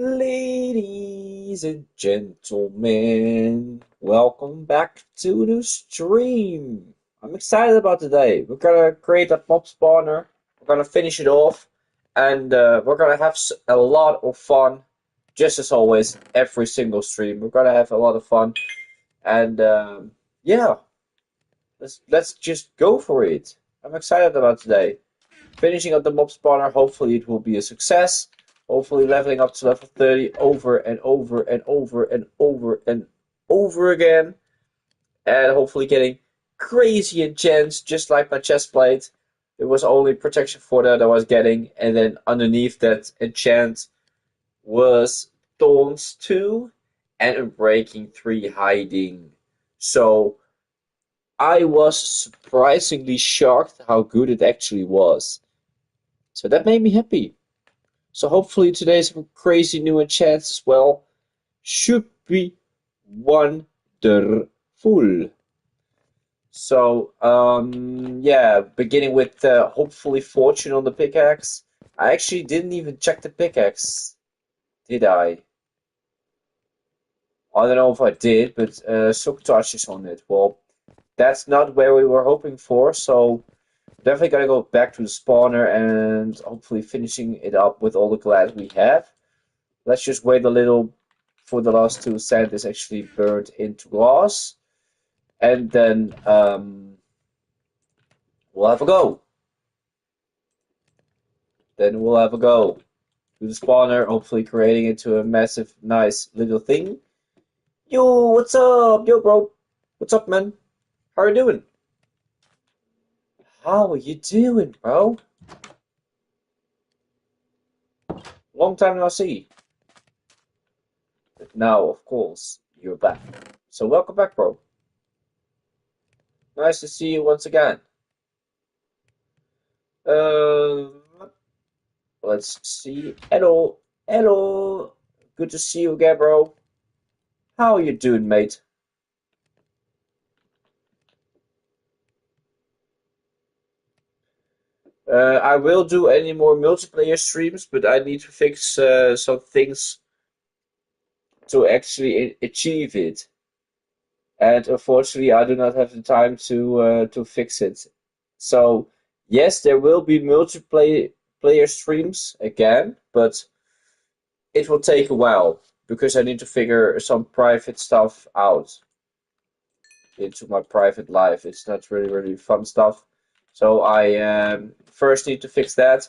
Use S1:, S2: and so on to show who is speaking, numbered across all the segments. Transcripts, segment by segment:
S1: Ladies and gentlemen, welcome back to the stream. I'm excited about today. We're gonna create a mob spawner. We're gonna finish it off, and we're gonna have a lot of fun. Just as always, every single stream, we're gonna have a lot of fun, and yeah, let's just go for it. I'm excited about today. Finishing up the mob spawner, hopefully it will be a success. Hopefully leveling up to level 30 over and over and over and over and over again. And hopefully getting crazy enchants, just like my chest plate. It was only protection 4 that I was getting, and then underneath that enchant was Thorns 2 and Unbreaking 3 hiding. So I was surprisingly shocked how good it actually was. So that made me happy. So hopefully today's crazy new enchants as well should be wonderful. So yeah, beginning with hopefully fortune on the pickaxe. I actually didn't even check the pickaxe, did I? I don't know if I did, but silk touch is on it. Well, that's not where we were hoping for, so definitely gotta go back to the spawner and hopefully finishing it up with all the glass we have. Let's just wait a little for the last two sand is actually burned into glass. And then we'll have a go. Then we'll have a go. To the spawner, hopefully creating it to a massive, nice little thing. Yo, what's up? Yo, bro. What's up, man? How are you doing? How are you doing, bro? Long time no see. But now, of course, you're back. So welcome back, bro. Nice to see you once again. Uh, let's see. Hello, hello. Good to see you again, bro. How are you doing, mate? I will do any more multiplayer streams, but I need to fix some things to actually achieve it. And unfortunately, I do not have the time to fix it. So yes, there will be multiplayer player streams again, but it will take a while because I need to figure some private stuff out into my private life. It's not really fun stuff. So I first need to fix that.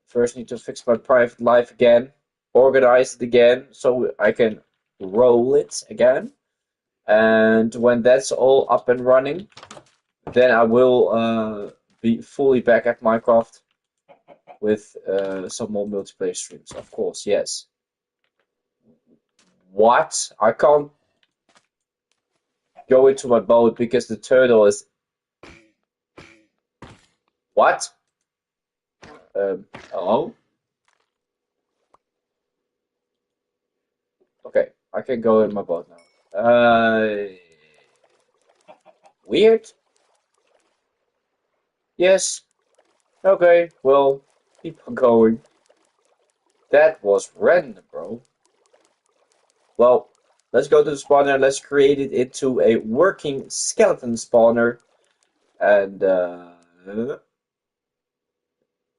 S1: First need to fix my private life again, organize it again so I can roll it again. And when that's all up and running, then I will be fully back at Minecraft with some more multiplayer streams. Of course, yes. What? I can't go into my boat because the turtle is. What? Hello? Okay, I can go in my boat now. Weird? Yes. Okay, well, keep on going. That was random, bro. Well, let's go to the spawner. Let's create it into a working skeleton spawner. And,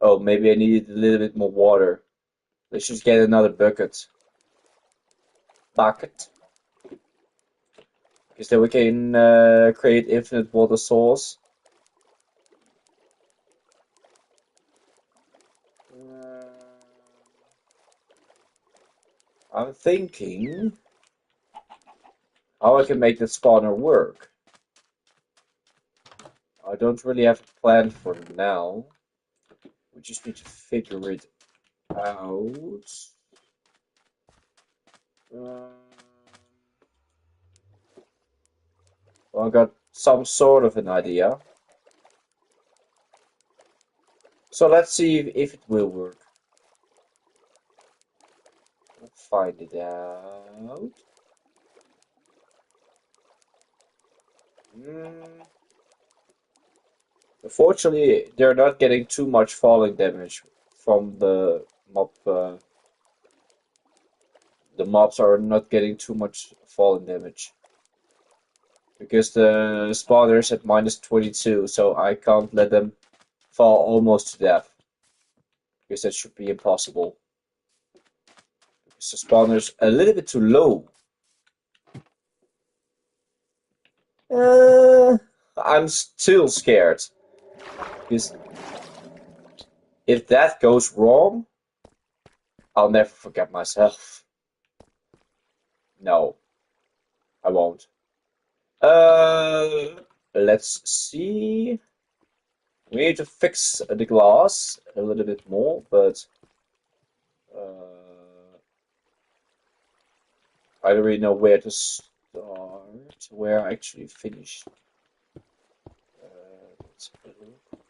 S1: oh, maybe I needed a little bit more water. Let's just get another bucket. Bucket. Because then we can create infinite water source. Uh, I'm thinking how I can make the spawner work. I don't really have a plan for it now. We just need to figure it out. Um, well, I got some sort of an idea. So let's see if it will work. We'll find it out. Mm. Unfortunately, they're not getting too much falling damage from the mob. The mobs are not getting too much falling damage. Because the spawner is at -22, so I can't let them fall almost to death. Because that should be impossible. Because the spawner's a little bit too low. I'm still scared. Because if that goes wrong, I'll never forget myself. No, I won't. Let's see. We need to fix the glass a little bit more, but I don't really know where to start, where I actually finish. Let's have a look.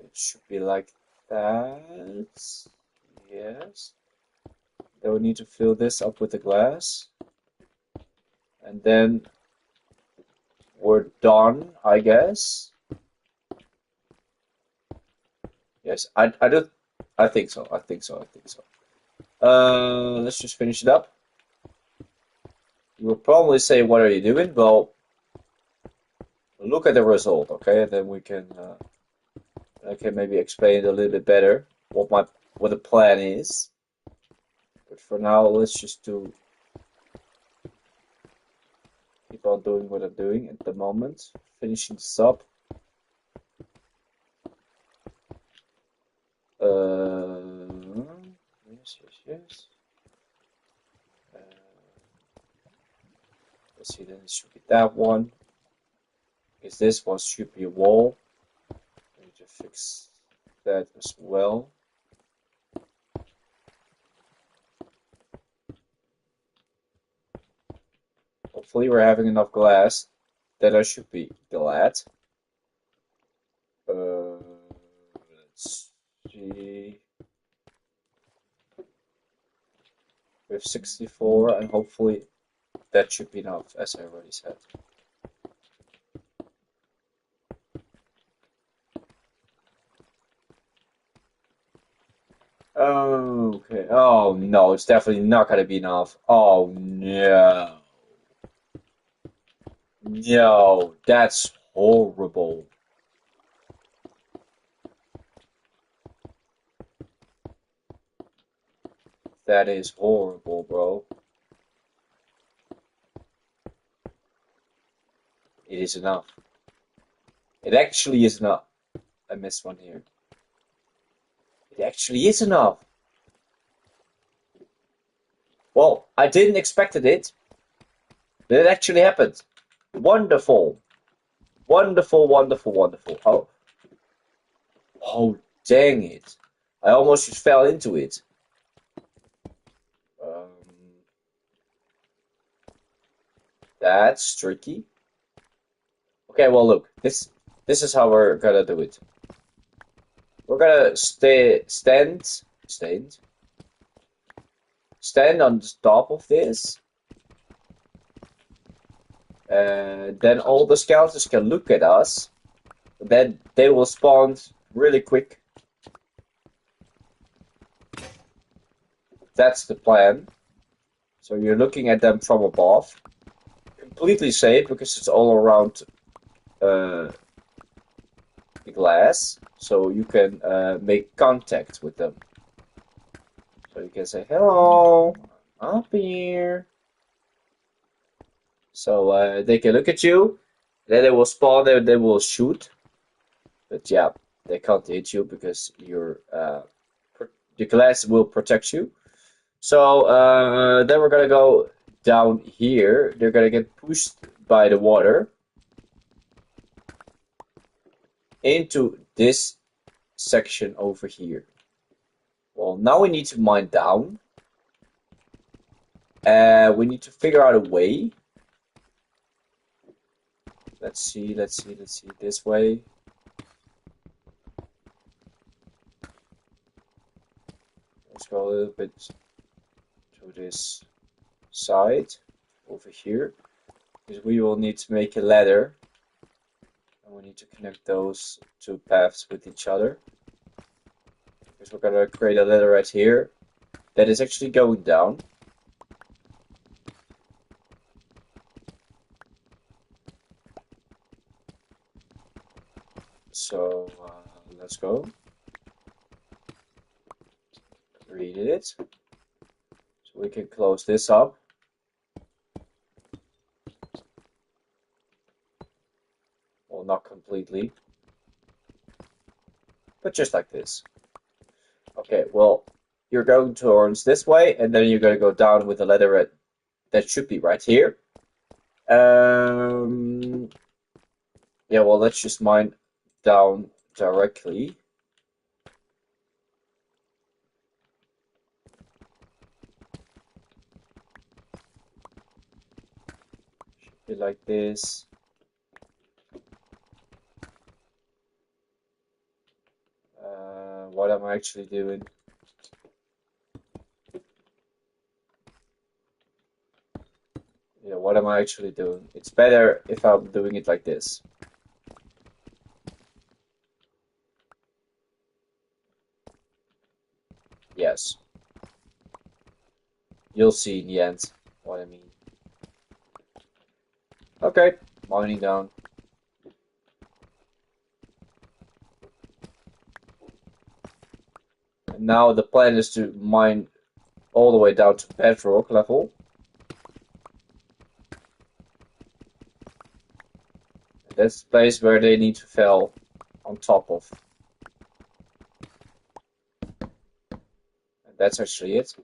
S1: It should be like that. Yes. Then we need to fill this up with the glass. And then we're done, I guess. Yes, I think so. I think so. Let's just finish it up. You will probably say, "What are you doing?" Well, look at the result, okay? And then we can I can maybe explain it a little bit better what the plan is. But for now, let's just keep on doing what I'm doing at the moment, finishing this up. Yes. Let's see, then it should be that one. Because this one should be a wall. I need to fix that as well. Hopefully we're having enough glass. That I should be glad. Let's see. We have 64 and hopefully that should be enough, as I already said. Okay. Oh no, it's definitely not gonna be enough. Oh no. No, that's horrible. That is horrible, bro. It is enough. It actually is enough. I missed one here. It actually is enough. Well, I didn't expect it, but it actually happened. Wonderful. Wonderful. Oh, dang it. I almost just fell into it. That's tricky. Okay, well, look. This is how we're gonna do it. We're gonna stand on the top of this. Then all the skeletons can look at us. Then they will spawn really quick. That's the plan. So you're looking at them from above. Completely safe because it's all around the glass. So you can make contact with them. So you can say, "Hello, I'm up here." So they can look at you. Then they will spawn there, they will shoot. But yeah, they can't hit you because the glass will protect you. So then we're gonna go down here. They're gonna get pushed by the water into this section over here. Well, now we need to mine down. We need to figure out a way. Let's see. This way. Let's go a little bit to this side over here. Because we will need to make a ladder. And we need to connect those two paths with each other. Because we're gonna create a ladder right here that is actually going down. So let's go. Read it. So we can close this up. Well, not completely, but just like this. Okay, well, you're going towards this way, and then you're going to go down with the ladder that should be right here. Yeah, well, let's just mine down directly. Should be like this. What am I actually doing? Yeah, what am I actually doing? It's better if I'm doing it like this. Yes. You'll see in the end what I mean. Okay, mining down. And now the plan is to mine all the way down to bedrock level. That's the place where they need to fall on top of. And that's actually it.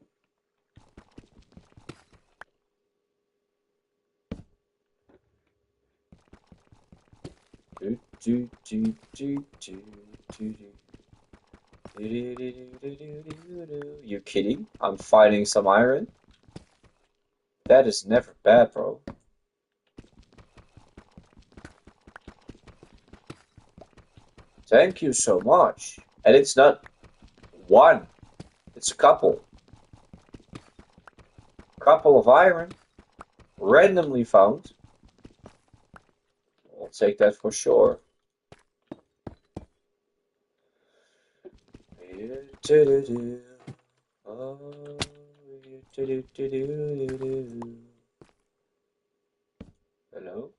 S1: You kidding? I'm finding some iron? That is never bad, bro. Thank you so much. And it's not one, it's a couple. Couple of iron, randomly found. I'll take that for sure. Hello?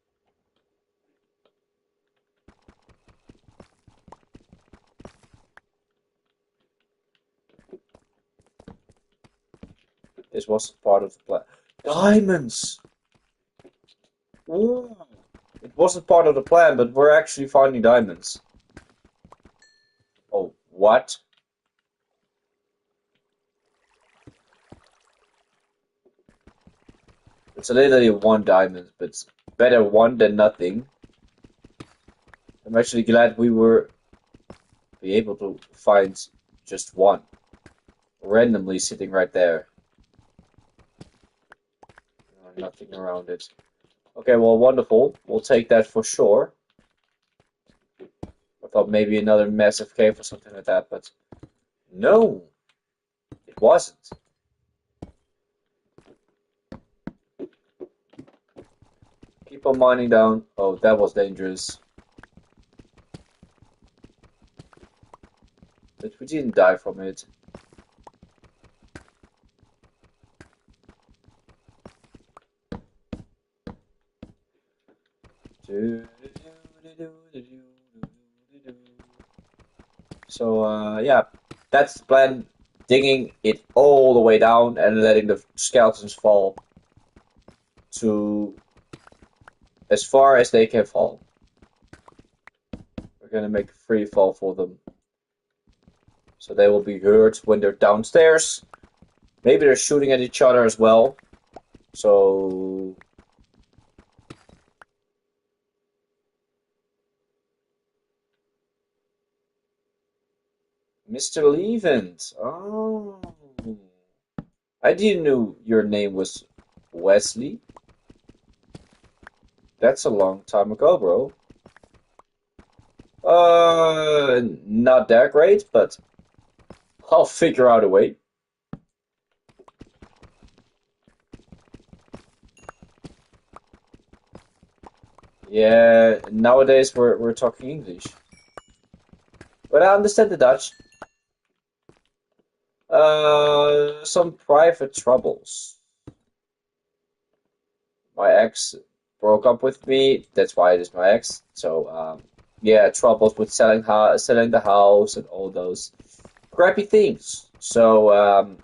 S1: This wasn't part of the plan. Diamonds! Ooh. It wasn't part of the plan, but we're actually finding diamonds. Oh, what? It's literally one diamond, but it's better one than nothing. I'm actually glad we were able to find just one. Randomly sitting right there. Nothing around it. Okay, well, wonderful. We'll take that for sure. I thought maybe another massive cave or something like that, but no, it wasn't. Keep on mining down. Oh, that was dangerous. But we didn't die from it. So, yeah, that's the plan. Digging it all the way down and letting the skeletons fall to as far as they can fall. We're gonna make a free fall for them. So they will be heard when they're downstairs. Maybe they're shooting at each other as well. So Mr. Levent. Oh. I didn't know your name was Wesley. That's a long time ago, bro. Not that great, but I'll figure out a way. Yeah, nowadays we're talking English. But I understand the Dutch. Some private troubles. My ex broke up with me. That's why it is my ex. So, yeah, troubles with selling the house and all those crappy things. So,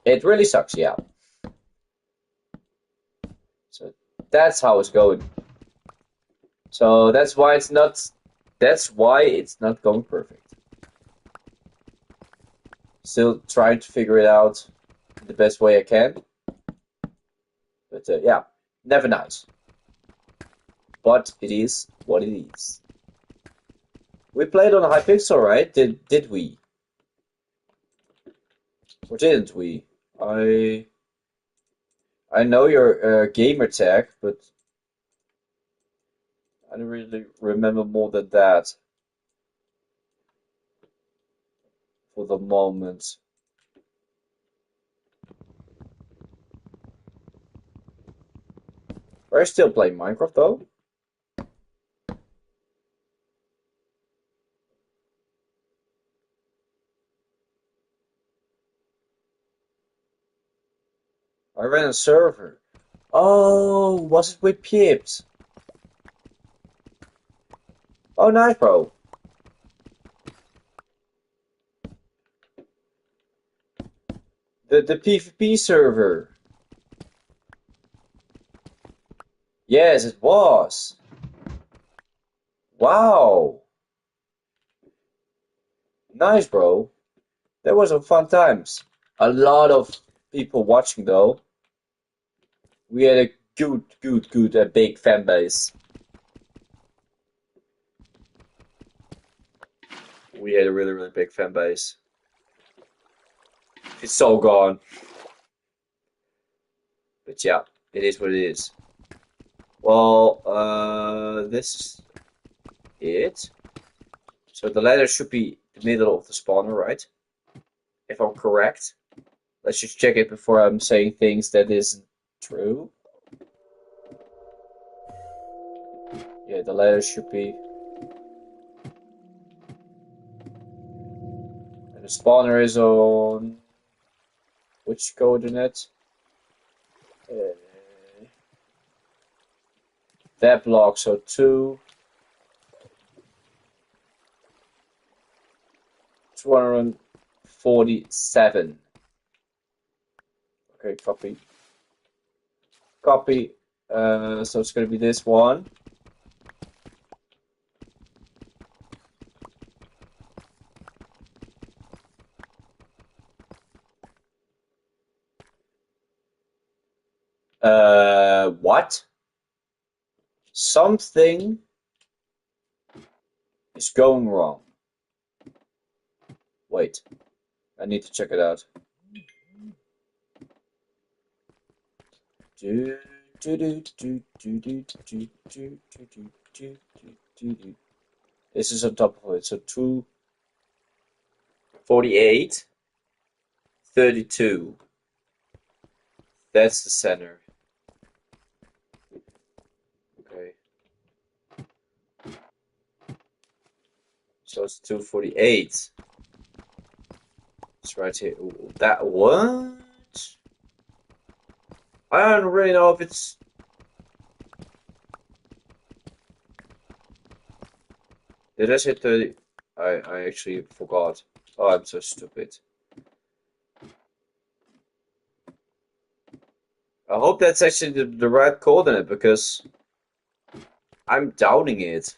S1: it really sucks, yeah. So that's how it's going. So that's why it's not going perfect. Still trying to figure it out the best way I can. But yeah, never nice. But it is what it is. We played on Hypixel, right? Did we? Or didn't we? I I know your gamer tag, but I don't really remember more than that for the moment. Are you still playing Minecraft though? I ran a server. Oh, was it with Pips? Oh, nice, bro. The PvP server. Yes, it was. Wow. Nice, bro. That was some fun times. A lot of people watching though. We had a good, big fan base. We had a really big fan base. It's so gone. But yeah, it is what it is. Well, this is it. So the ladder should be the middle of the spawner, right? If I'm correct. Let's just check it before I'm saying things that isn't true. Yeah, the ladder should be. And the spawner is on which coordinate? Uh, that block, so 247. Okay, copy. Copy. So it's gonna be this one. What? Something is going wrong. Wait, I need to check it out. Do, do, do, do, do, do, do, do, do, do, do, do, do. This is on top of it. So 248, 32. That's the center. Okay. So it's 248. It's right here. Ooh, that what? I don't really know if it's. Did I say 30? I actually forgot. Oh, I'm so stupid. I hope that's actually the right coordinate because I'm doubting it.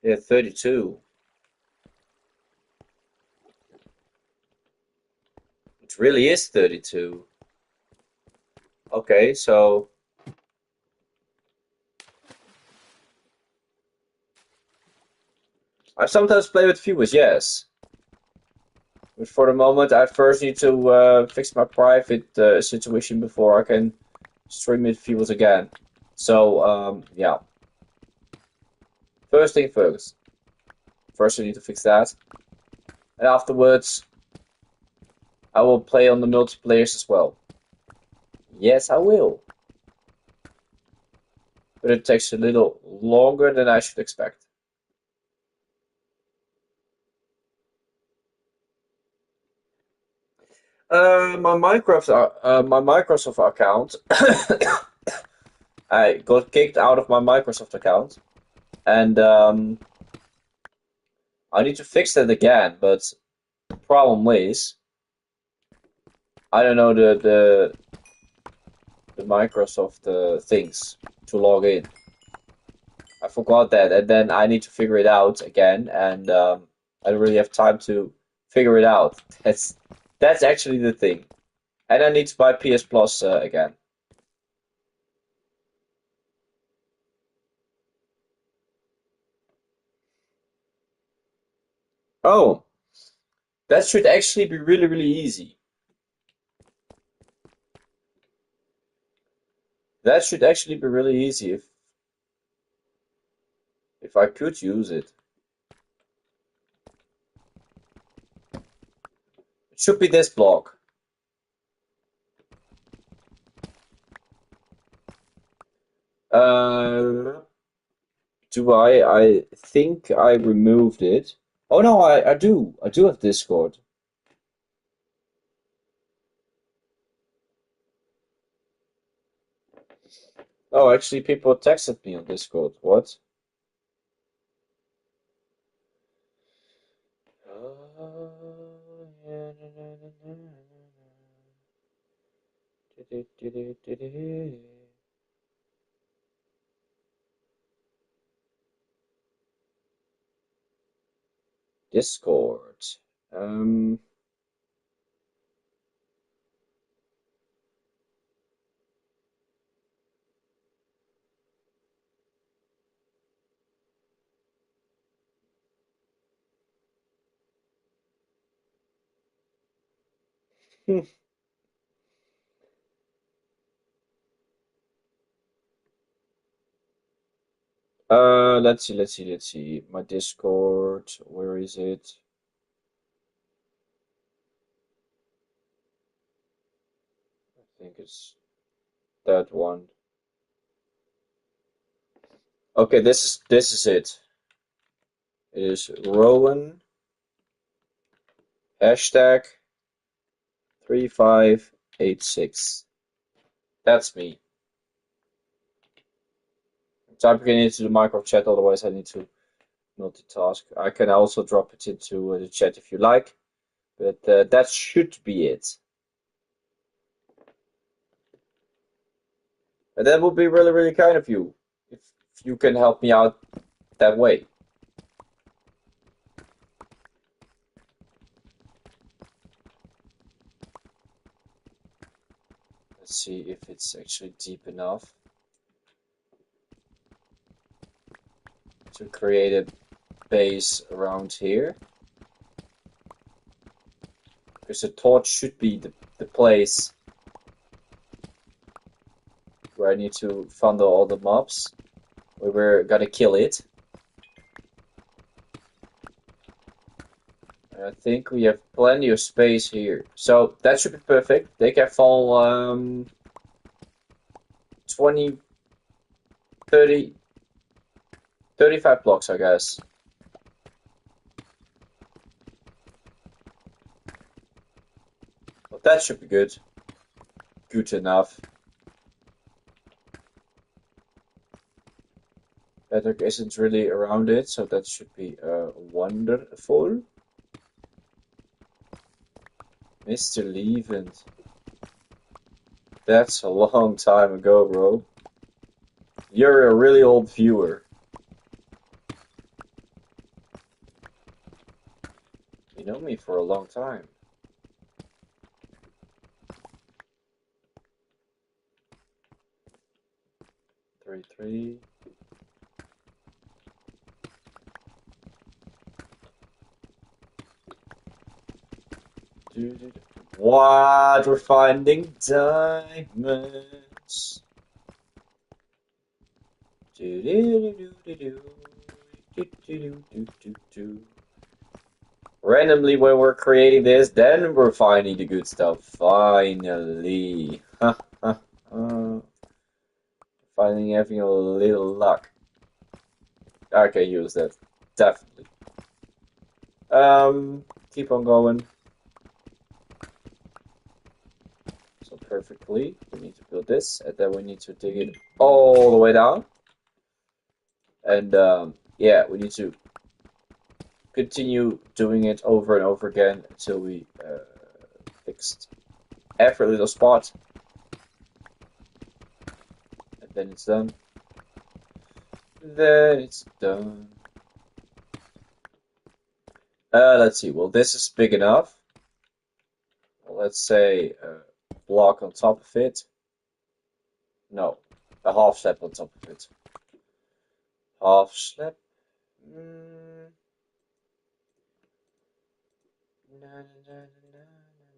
S1: Yeah, 32. It really is 32. Okay, so I sometimes play with viewers, yes. But for the moment, I first need to fix my private situation before I can stream with viewers again. So, yeah. First thing first. First, I need to fix that. And afterwards, I will play on the multiplayers as well. Yes, I will. But it takes a little longer than I should expect. My Microsoft account. I got kicked out of my Microsoft account, and I need to fix that again. But the problem is, I don't know the Microsoft things to log in. I forgot that, and then I need to figure it out again, and I don't really have time to figure it out. That's actually the thing, and I need to buy PS Plus again. Oh, that should actually be really, really easy. That should actually be really easy if I could use it. It should be this block. Uh, do I? I think I removed it. Oh no, I do. I do have Discord. Oh, actually, people texted me on Discord. What? Discord. Um, let's see. My Discord, where is it? I think it's that one. Okay, this is it. It is Rowan hashtag 3586. That's me. I'm typing it into the micro chat, otherwise I need to multitask. I can also drop it into the chat if you like, but that should be it. And that would be really, really kind of you if you can help me out that way. Let's see if it's actually deep enough to create a base around here. Because the torch should be the place where I need to funnel all the mobs. Where we're gonna kill it. And I think we have plenty of space here. So that should be perfect. They can fall 20, 30, 35 blocks, I guess. But that should be good. Good enough. Patrick isn't really around it, so that should be wonderful. Mr. Levent. That's a long time ago, bro. You're a really old viewer. You know me for a long time. Three. What? We're finding diamonds. Randomly, when we're creating this, then we're finding the good stuff. Finally. Finally having a little luck. I can use that. Definitely. Keep on going. So perfectly. We need to build this, and then we need to dig it all the way down. And yeah, we need to continue doing it over and over again until we fixed every little spot. And then it's done. Then it's done. Let's see. Well, this is big enough. Well, let's say a block on top of it. No, a half slab on top of it. Half slab. Mm. Na, na, na, na,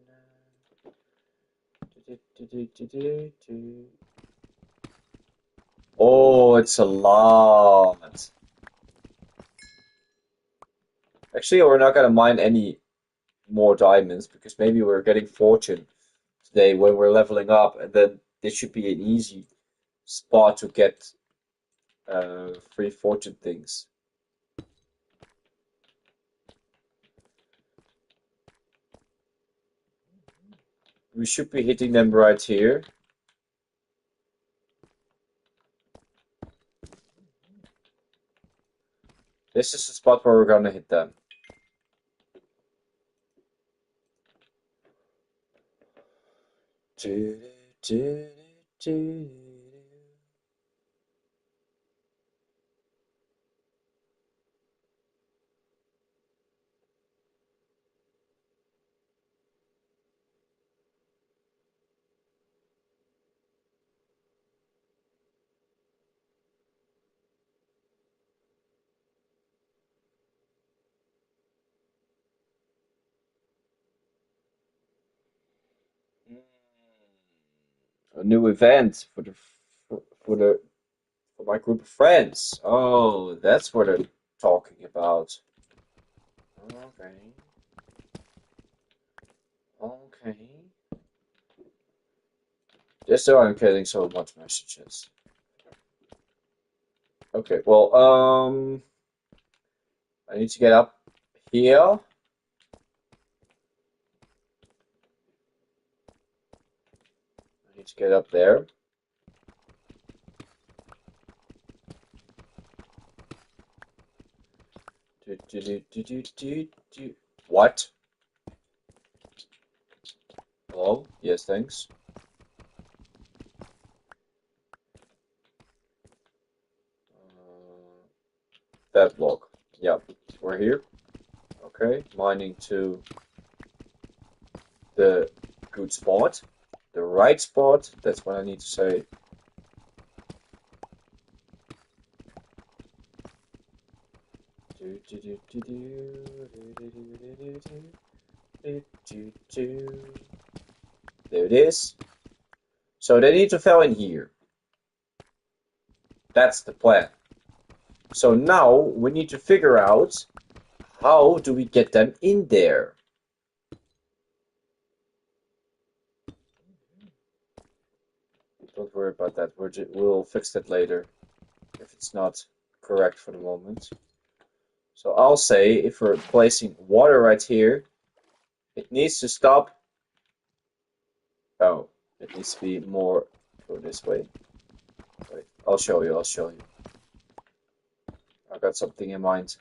S1: na. Do. Oh, it's a lot. Actually, we're not gonna mine any more diamonds because maybe we're getting fortune today when we're leveling up, and then this should be an easy spot to get free fortune things. We should be hitting them right here. This is the spot where we're gonna hit them. Do, do, do, A new event for the for my group of friends. Oh, that's what they're talking about. Okay. Okay. Just so I'm getting so much messages. Okay, well, I need to get up here. I need to get up there. What? Hello? Yes, thanks. That block. Yep, we're here. Okay, mining to the good spot, the right spot. That's what I need to say. There it is. So they need to fill in here. That's the plan. So now we need to figure out how do we get them in there. Don't worry about that. We'll fix that later if it's not correct for the moment. So I'll say if we're placing water right here, it needs to stop. Oh, it needs to be more go this way. Wait, I'll show you. I'll show you. I got something in mind.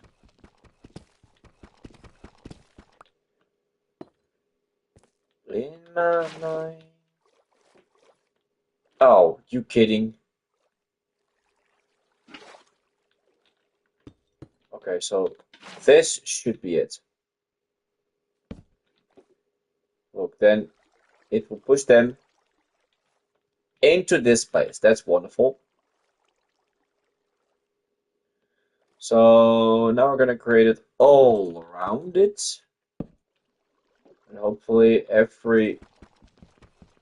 S1: In my mind. Oh, you kidding? Okay, so this should be it. Look, then it will push them into this place. That's wonderful. So now we're gonna create it all around it. And hopefully every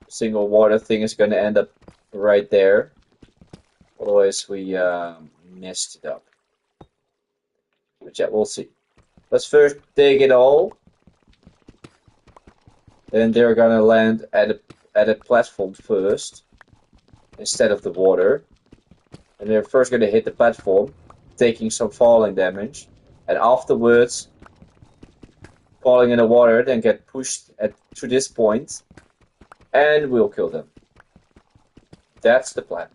S1: single water thing is gonna end up right there. Otherwise we messed it up. But yeah, we'll see. Let's first dig it all. Then they're gonna land at a platform first instead of the water. And they're first gonna hit the platform. taking some falling damage, and afterwards falling in the water, then get pushed to this point, and we'll kill them. That's the plan.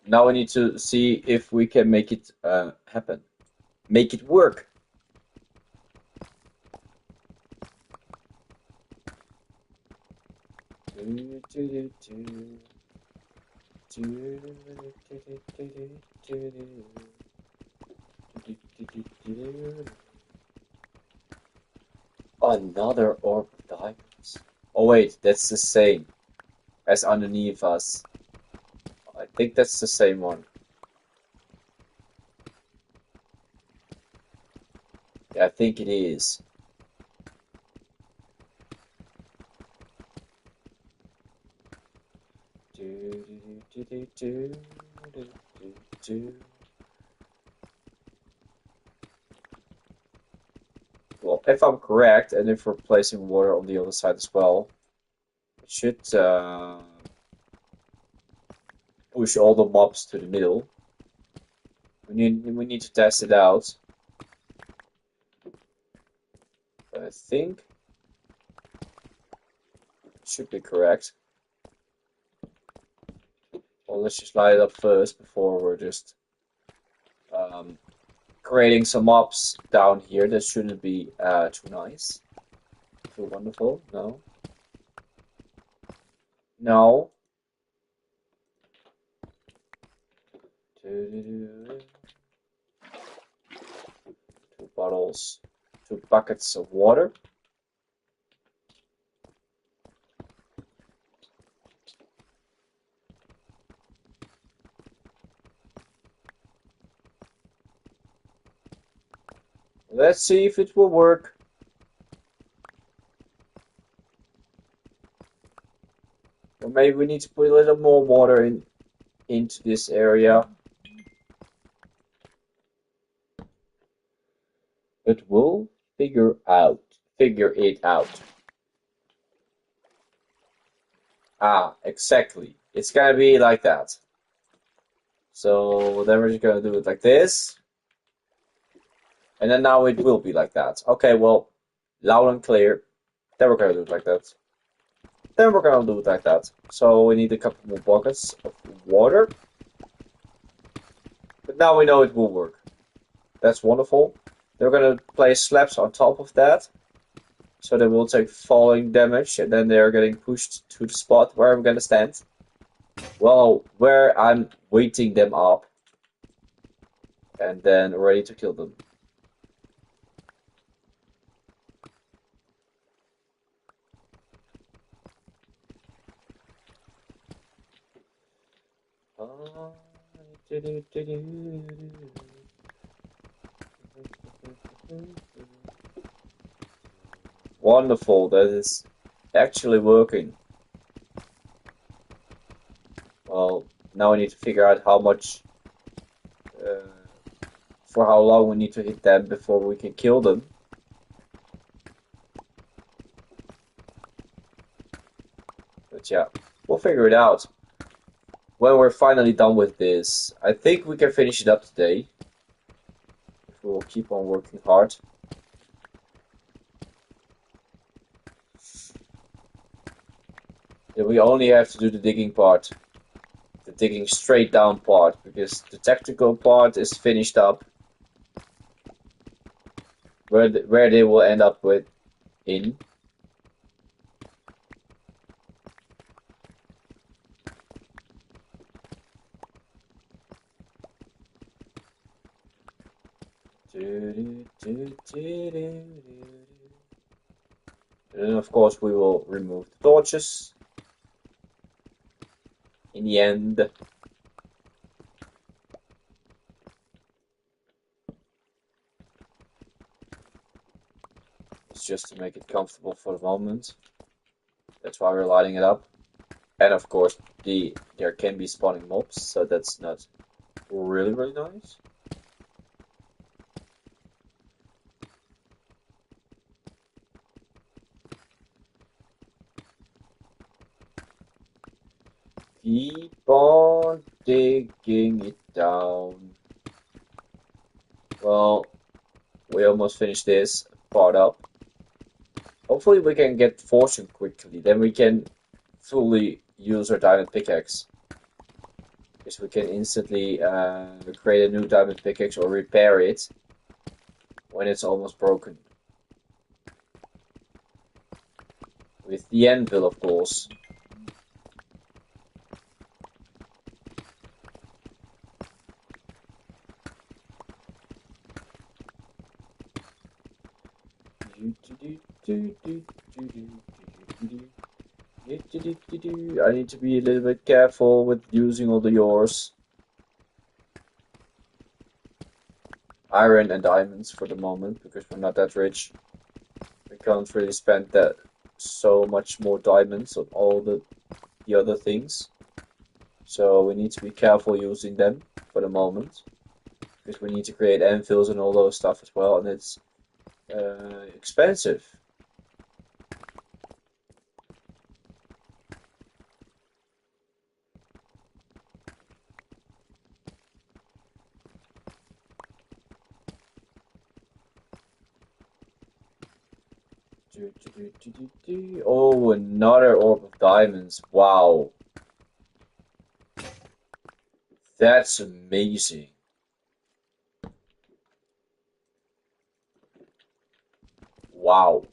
S1: Now we need to see if we can make it happen. Make it work. Another orb of diamonds. Oh wait, that's the same as underneath us. I think that's the same one. Yeah, I think it is. Well, if I'm correct, and if we're placing water on the other side as well, it should push all the mobs to the middle. We need to test it out. But I think it should be correct. Well, let's just light it up first before we're just creating some mobs down here. That shouldn't be too nice. Too wonderful. No. No. Two bottles. 2 buckets of water. Let's see if it will work. Or maybe we need to put a little more water into this area. But we'll figure it out. Ah, exactly. It's gonna be like that. So then we're just gonna do it like this. And then now it will be like that. Okay, well, loud and clear. Then we're gonna do it like that. Then we're gonna do it like that. So we need a couple more buckets of water. But now we know it will work. That's wonderful. Then we're gonna place slabs on top of that. So they will take falling damage, and then they're getting pushed to the spot where I'm gonna stand. Well, where I'm waiting them up. And then ready to kill them. Wonderful, that is actually working. Well, now we need to figure out how much, for how long we need to hit them before we can kill them. But yeah, we'll figure it out. When we're finally done with this, I think we can finish it up today. If we'll keep on working hard. Then we only have to do the digging part. The digging straight down part, because the technical part is finished up. Where they will end up with in. And then of course we will remove the torches in the end. It's just to make it comfortable for the moment. That's why we're lighting it up. And of course there can be spawning mobs, so that's not really nice. Keep on digging it down. Well, we almost finished this part up. Hopefully we can get fortune quickly. Then we can fully use our diamond pickaxe. Because we can instantly create a new diamond pickaxe or repair it when it's almost broken. With the anvil, of course. I need to be a little bit careful with using all the ores. Iron and diamonds for the moment, because we're not that rich. We can't really spend that so much more diamonds on all the other things. So we need to be careful using them for the moment. Because we need to create anvils and all those stuff as well, and it's expensive. Oh, another orb of diamonds. Wow. That's amazing. Wow.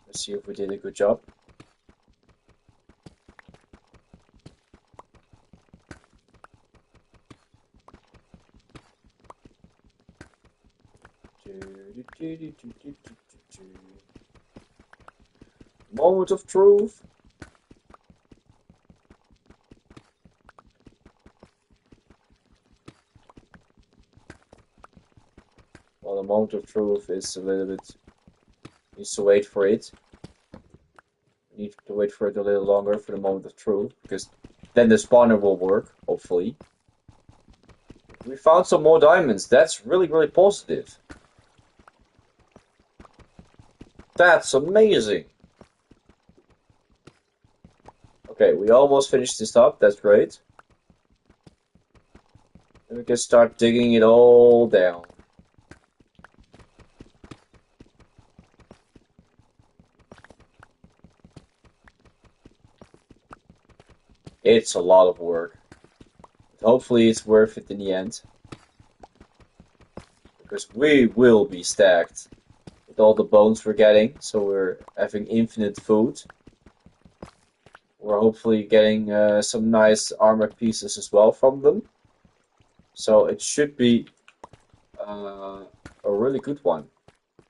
S1: Let's see if we did a good job. Moment of truth. Well, the moment of truth is a little bit. Needs to wait for it. Need to wait for it a little longer for the moment of truth, because then the spawner will work, hopefully. We found some more diamonds. That's really, really positive. That's amazing. Okay, we almost finished this up. That's great. And we can start digging it all down. It's a lot of work. But hopefully it's worth it in the end. Because we will be stacked with all the bones we're getting. So we're having infinite food. We're hopefully getting some nice armor pieces as well from them. So it should be a really good one.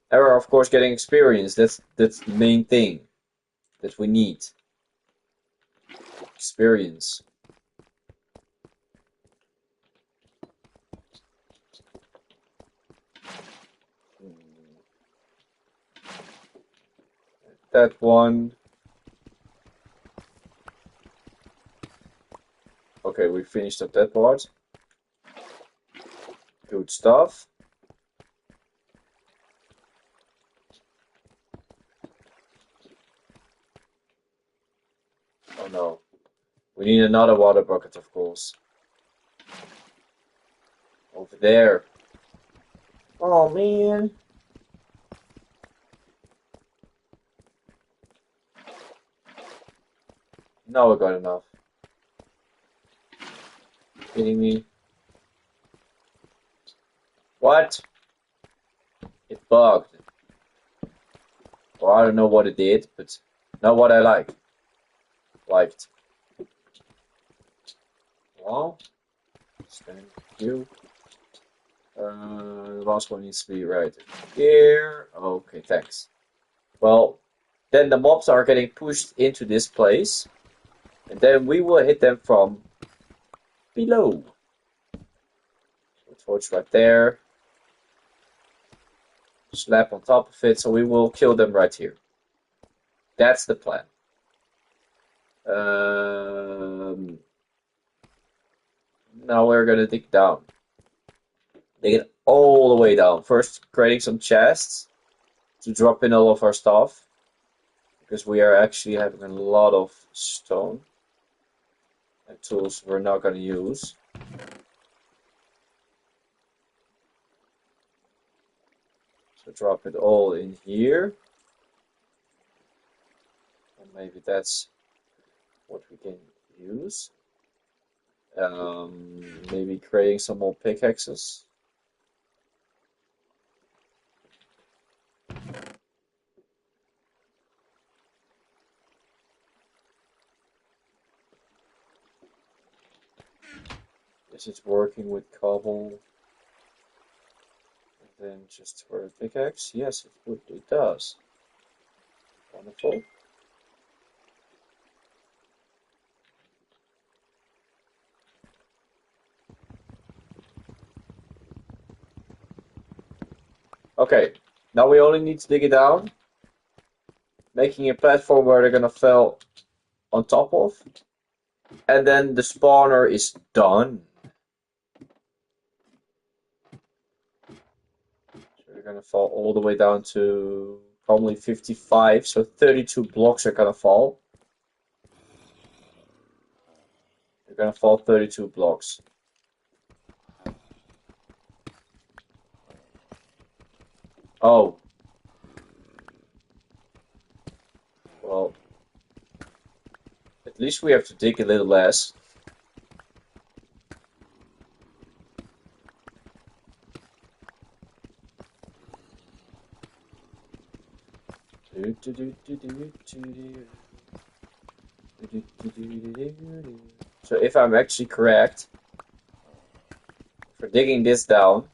S1: And we're of course getting experience. That's the main thing that we need. Experience. That one. Okay, we finished up that part. Good stuff. Oh no. We need another water bucket, of course. Over there. Oh man. Now we got enough. Kidding me? What? It bugged. Or I don't know what it did, but not what I liked. Well, thank you. The last one needs to be right here. Okay, thanks. Well, then the mobs are getting pushed into this place, and then we will hit them from below. Torch right there. Slap on top of it, so we will kill them right here. That's the plan. Now we're gonna dig down. Dig it all the way down. First, creating some chests to drop in all of our stuff. because we are actually having a lot of stone and tools we're not going to use. So drop it all in here. And maybe that's what we can use. Maybe creating some more pickaxes. Is it working with cobble? And then just for a pickaxe? Yes, it does. Wonderful. Okay, now we only need to dig it down, making a platform where they're gonna fall on top of, and then the spawner is done. So they're gonna fall all the way down to probably 55, so 32 blocks are gonna fall. They're gonna fall 32 blocks. Oh. Well, at least we have to dig a little less. So if I'm actually correct, for digging this down,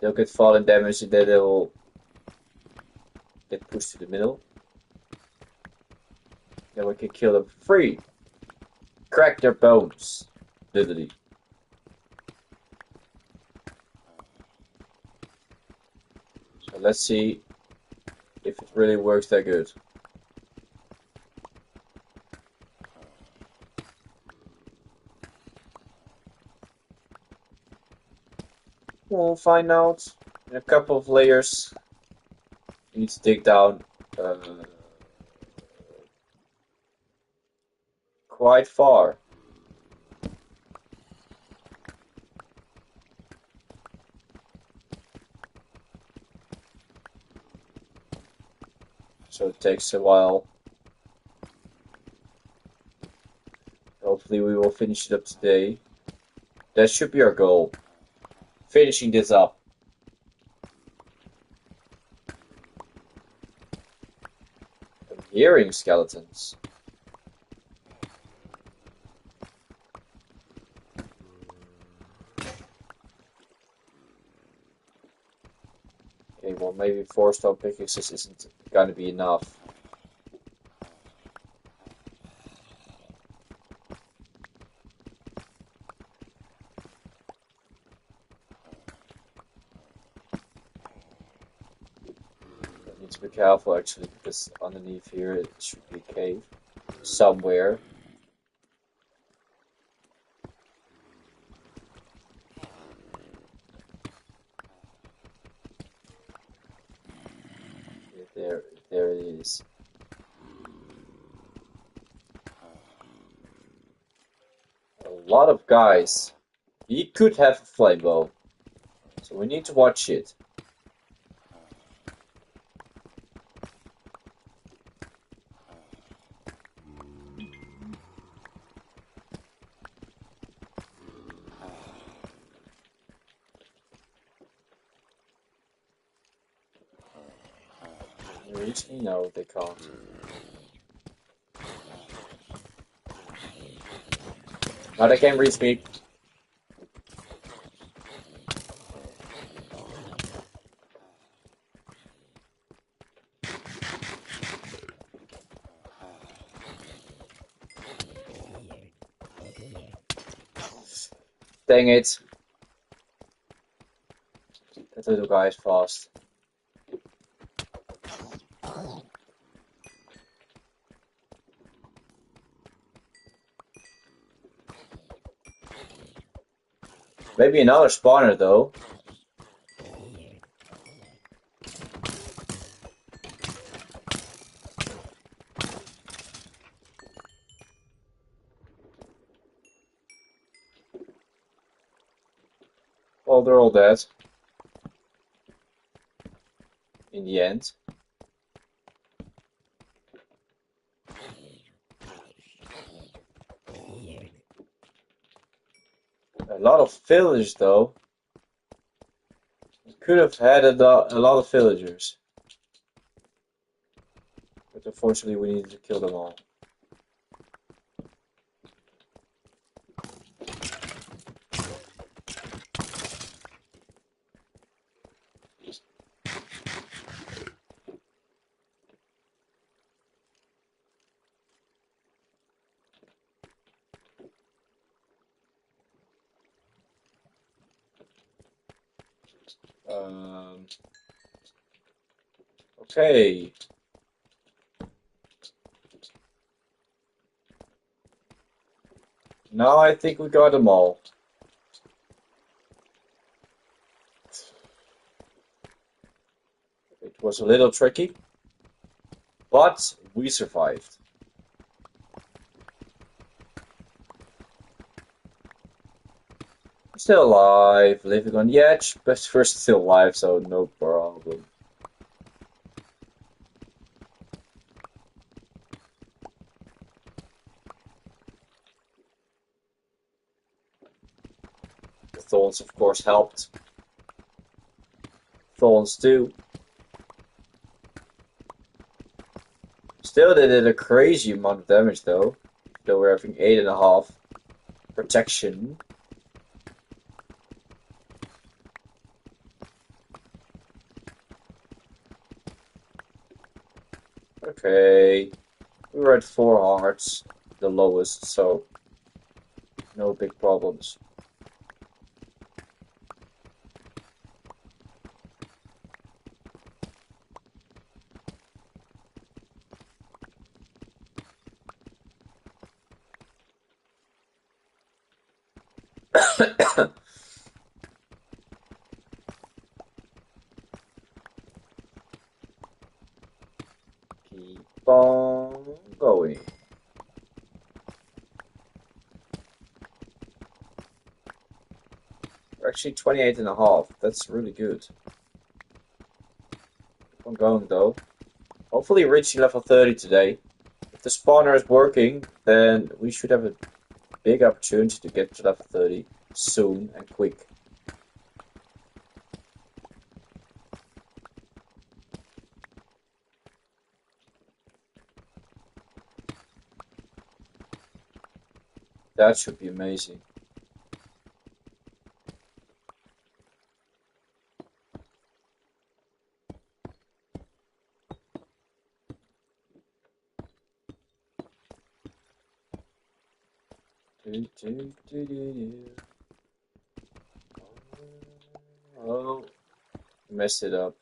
S1: they'll get falling damage and then they'll get pushed to the middle. Then we can kill them for free. Crack their bones. Literally. So let's see if it really works that good. We'll find out in a couple of layers. You need to dig down quite far. So it takes a while. Hopefully we will finish it up today. That should be our goal. Finishing this up. I'm hearing skeletons. Okay, well maybe 4 stone pickaxes isn't gonna be enough. I need to be careful actually, because underneath here it should be a cave somewhere. There it is. A lot of guys. He could have a flame bow, so we need to watch it. Can you reach me? No, they can't. No, they can't reach me. Dang it. That little guy is fast. Maybe another spawner though. Well, they're all dead in the end. A lot of villagers though. We could have had a lot of villagers. But unfortunately we needed to kill them all. Okay. Now I think we got them all. It was a little tricky, but we survived. Still alive, living on the edge, but we're still alive, so no problem. The thorns, of course, helped. Thorns too. Still, they did a crazy amount of damage though. Though we're having 8.5 protection. Okay. We were at 4 hearts, the lowest, so no big problems. Keep on going. We're actually 28.5. That's really good. Keep on going though. Hopefully reaching level 30 today. If the spawner is working, then we should have a big opportunity to get to level 30 soon and quick. That should be amazing. Oh, messed it up.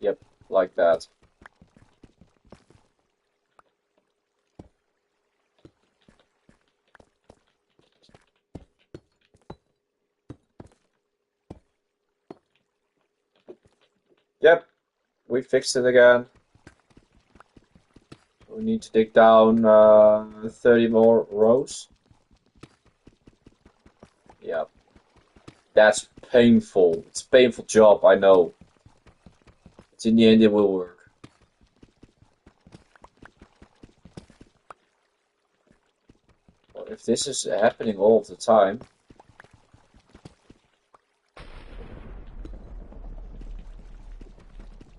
S1: Yep, like that. Yep, we fixed it again. We need to dig down 30 more rows. Yep. That's painful. It's a painful job, I know. But in the end, it will work. Well, if this is happening all the time,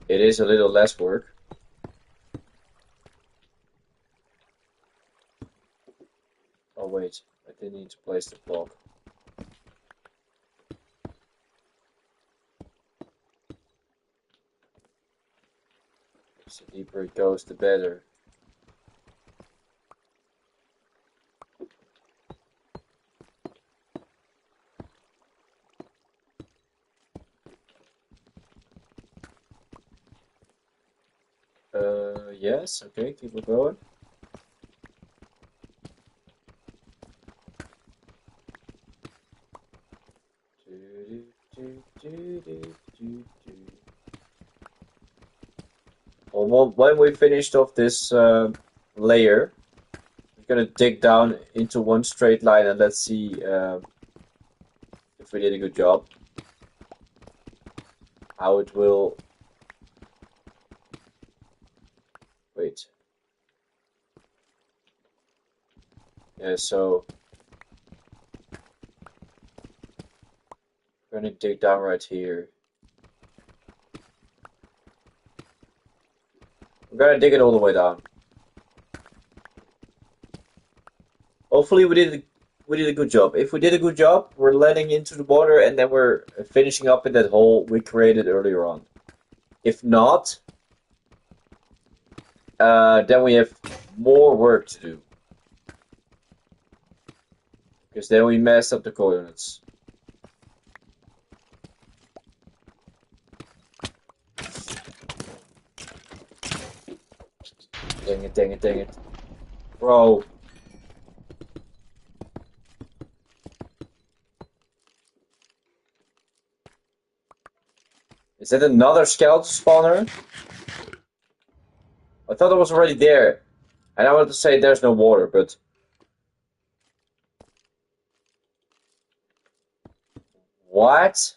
S1: it is a little less work. Oh wait, I didn't need to place the block. So the deeper it goes, the better. Yes, okay, keep it going. Well, when we finished off this layer, we're gonna dig down into one straight line and let's see if we did a good job. How it will. Wait. Yeah, so we're gonna dig down right here. We're gonna dig it all the way down. Hopefully we did a good job. If we did a good job, we're letting into the water and then we're finishing up in that hole we created earlier on. If not, then we have more work to do. Because then we messed up the coordinates. Dang it, dang it, dang it. Bro. Is that another skeleton spawner? I thought it was already there. And I wanted to say there's no water, but... What?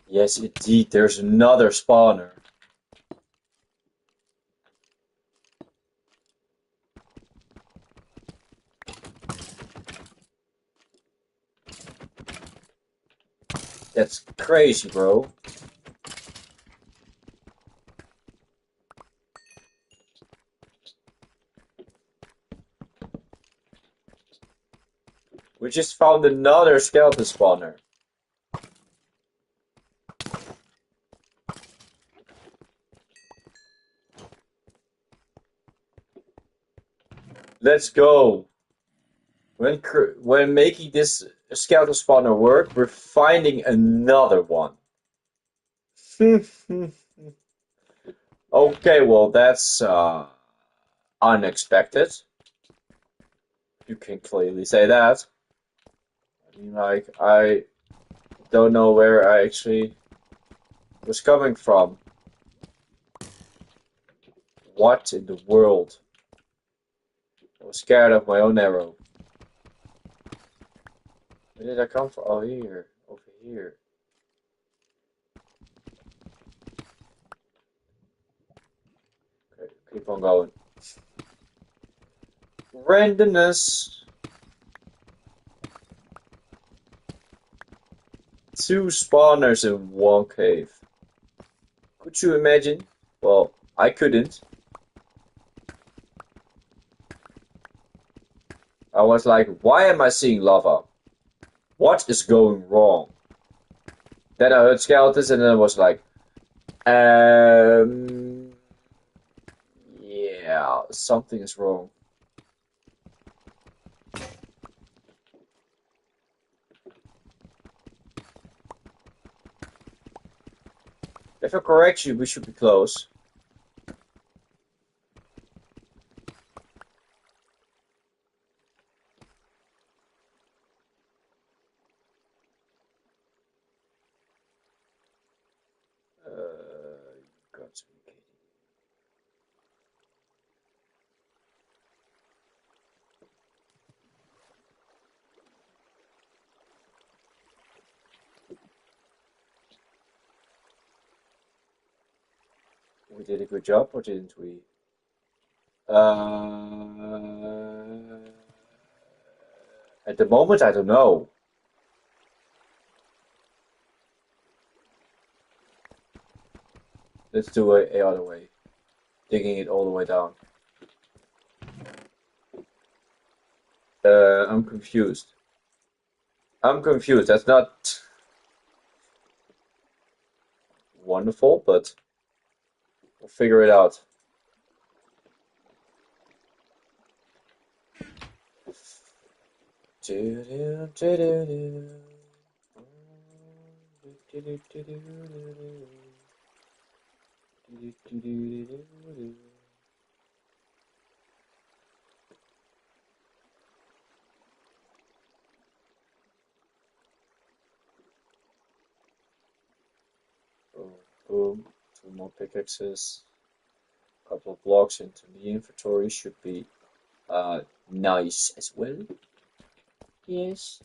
S1: Yes, indeed, there's another spawner. That's crazy, bro. We just found another skeleton spawner. Let's go. When making this skeleton spawner work, we're finding another one. Okay, well that's unexpected. You can clearly say that. I mean, like, I don't know where I actually was coming from. What in the world? I was scared of my own arrow. Where did I come from? Oh, here. Over here. Okay, keep on going. Randomness. Two spawners in one cave. Could you imagine? Well, I couldn't. I was like, why am I seeing lava? What is going wrong? Then I heard skeletons and then I was like, yeah, something is wrong. If I correct you, we should be close. Got to be kidding. We did a good job, or didn't we? At the moment, I don't know. Let's do a other way. Digging it all the way down. I'm confused. I'm confused. That's not wonderful, but we'll figure it out. Boom, boom. Two more pickaxes. A couple of blocks into the inventory should be nice as well. Yes.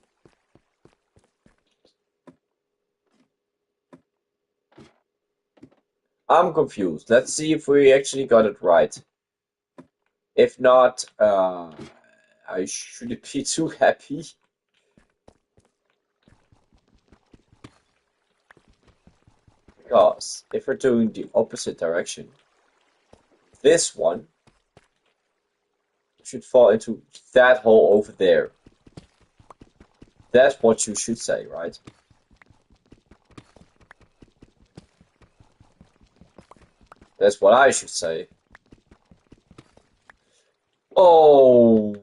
S1: I'm confused. Let's see if we actually got it right. If not, I shouldn't be too happy. Because if we're doing the opposite direction, this one should fall into that hole over there. That's what you should say, right? That's what I should say. Oh,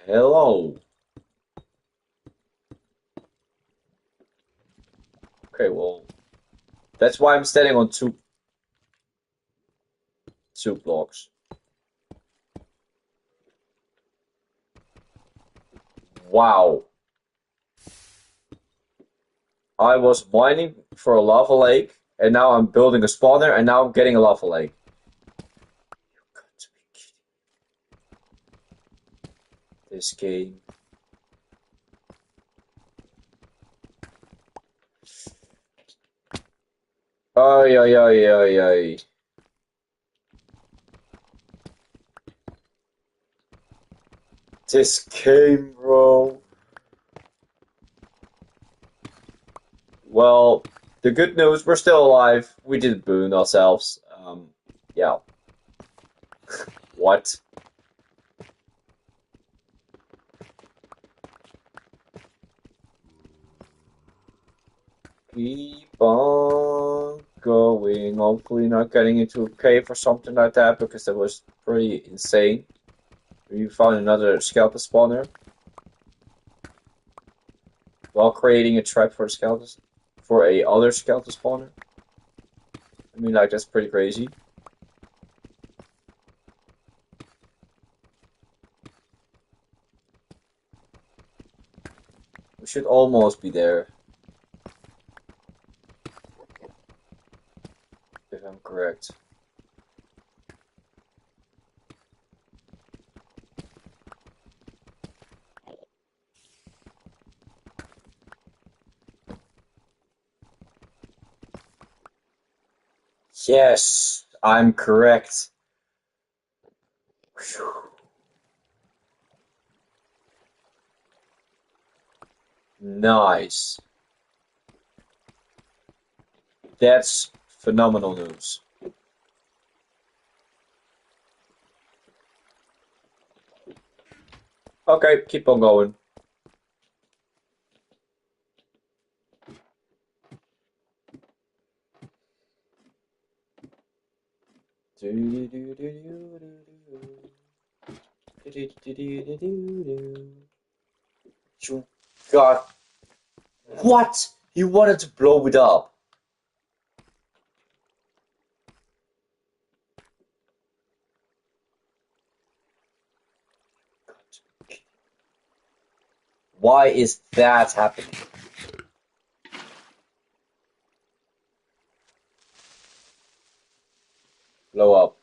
S1: hello. Okay, well, that's why I'm standing on two blocks. Wow. I was mining for a lava lake, and now I'm building a spawner, and now I'm getting a lava lake. You got to be kidding. This game. Ay, ay, ay, ay, ay. This game, bro. Well, the good news, we're still alive. We didn't boon ourselves. Yeah. What? Keep on going. Hopefully not getting into a cave or something like that, because that was pretty insane. We found another skeleton spawner while creating a trap for the skeletons, for a other skeleton spawner. I mean, like, that's pretty crazy. We should almost be there, if I'm correct. Yes, I'm correct. Whew. Nice. That's phenomenal news. Okay, keep on going. God, what? He wanted to blow it up. Why is that happening? Blow up.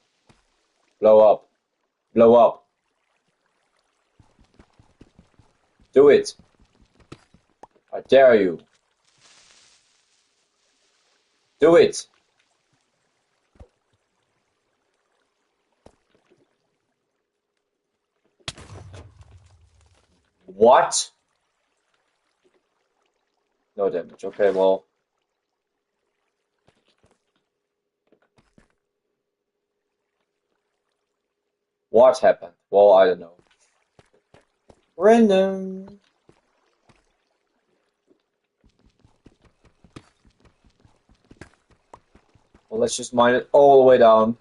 S1: Blow up. Blow up. Do it. I dare you. Do it. What? No damage. Okay, well. What happened? Well, I don't know. Random. Well, let's just mine it all the way down.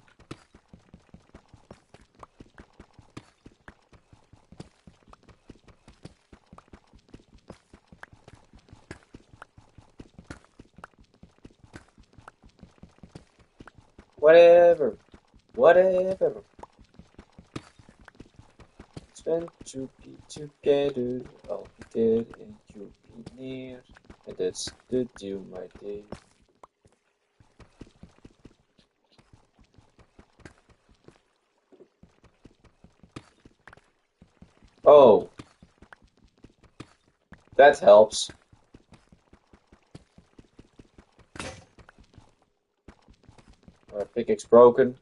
S1: Whatever. Whatever. It's meant to be together. I'll be dead and you'll be near. And that's the deal, my dear. Oh, that helps. Our pickaxe broken.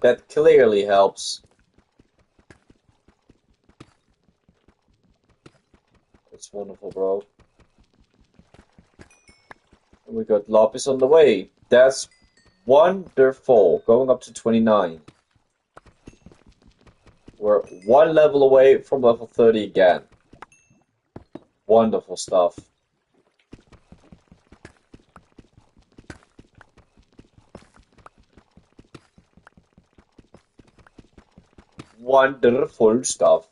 S1: That clearly helps. That's wonderful, bro. And we got Lapis on the way. That's wonderful. Going up to 29. We're one level away from level 30 again. Wonderful stuff. Wonderful stuff.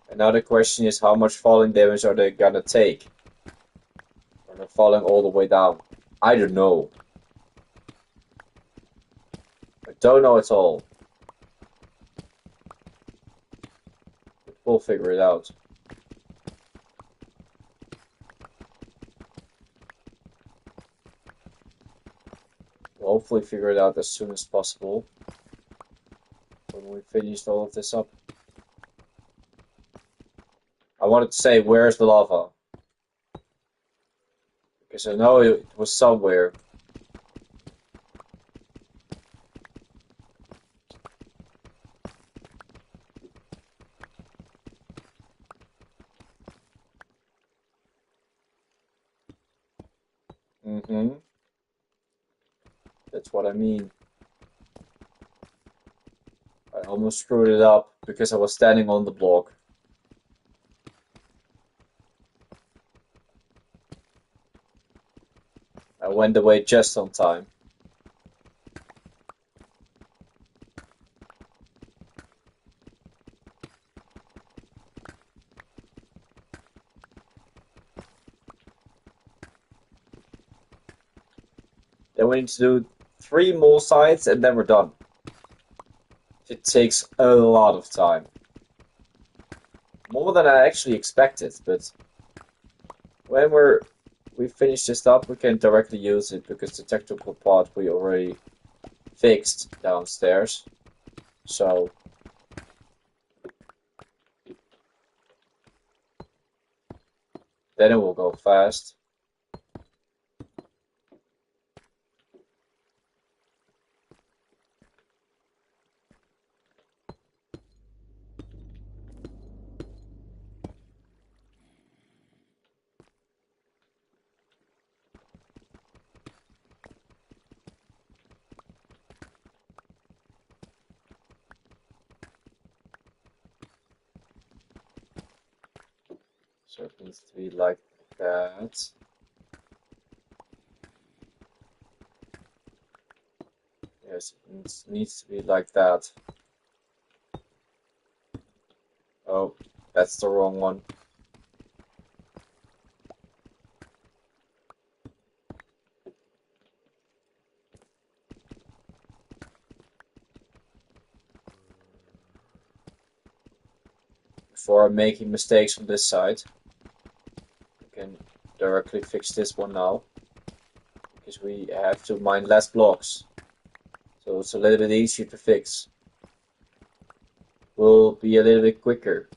S1: And now the question is, how much falling damage are they gonna take? Are they falling all the way down? I don't know. I don't know at all. But we'll figure it out. We'll hopefully figure it out as soon as possible. When we finished all of this up. I wanted to say, where's the lava? Because I know it was somewhere. Mm-hmm. That's what I mean. I almost screwed it up because I was standing on the block. I went away just on time. Then we need to do 3 more sides and then we're done. It takes a lot of time. More than I actually expected, but when we finish this up, we can directly use it because the technical part we already fixed downstairs. So then it will go fast. So it needs to be like that. Yes, it needs to be like that. Oh, that's the wrong one. Before I'm making mistakes on this side, we can directly fix this one now. Because we have to mine less blocks. So it's a little bit easier to fix. Will be a little bit quicker.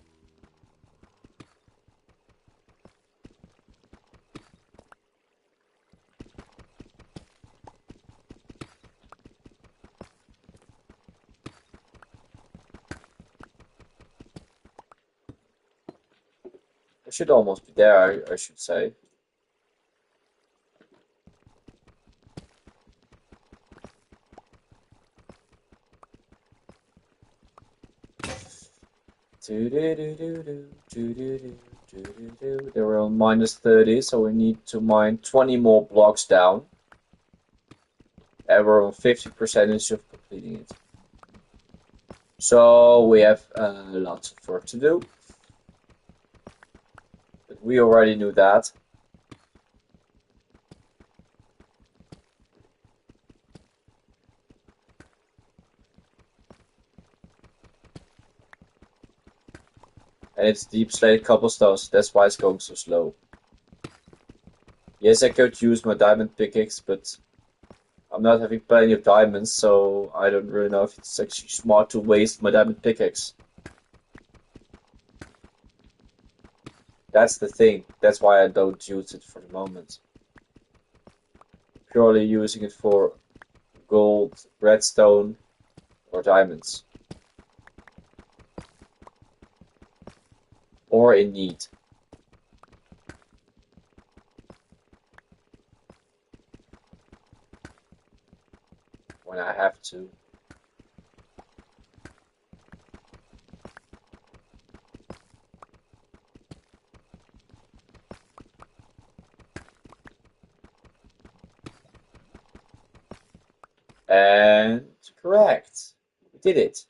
S1: I should almost be there, I should say. They were on minus 30, so we need to mine 20 more blocks down. And we're on 50% of completing it. So we have lots of work to do. But we already knew that. And it's deep slate cobblestones, that's why it's going so slow. Yes, I could use my diamond pickaxe, but I'm not having plenty of diamonds, so I don't really know if it's actually smart to waste my diamond pickaxe. That's the thing. That's why I don't use it for the moment. Purely using it for gold, redstone, or diamonds. Or in need. When I have to. And correct. We did it.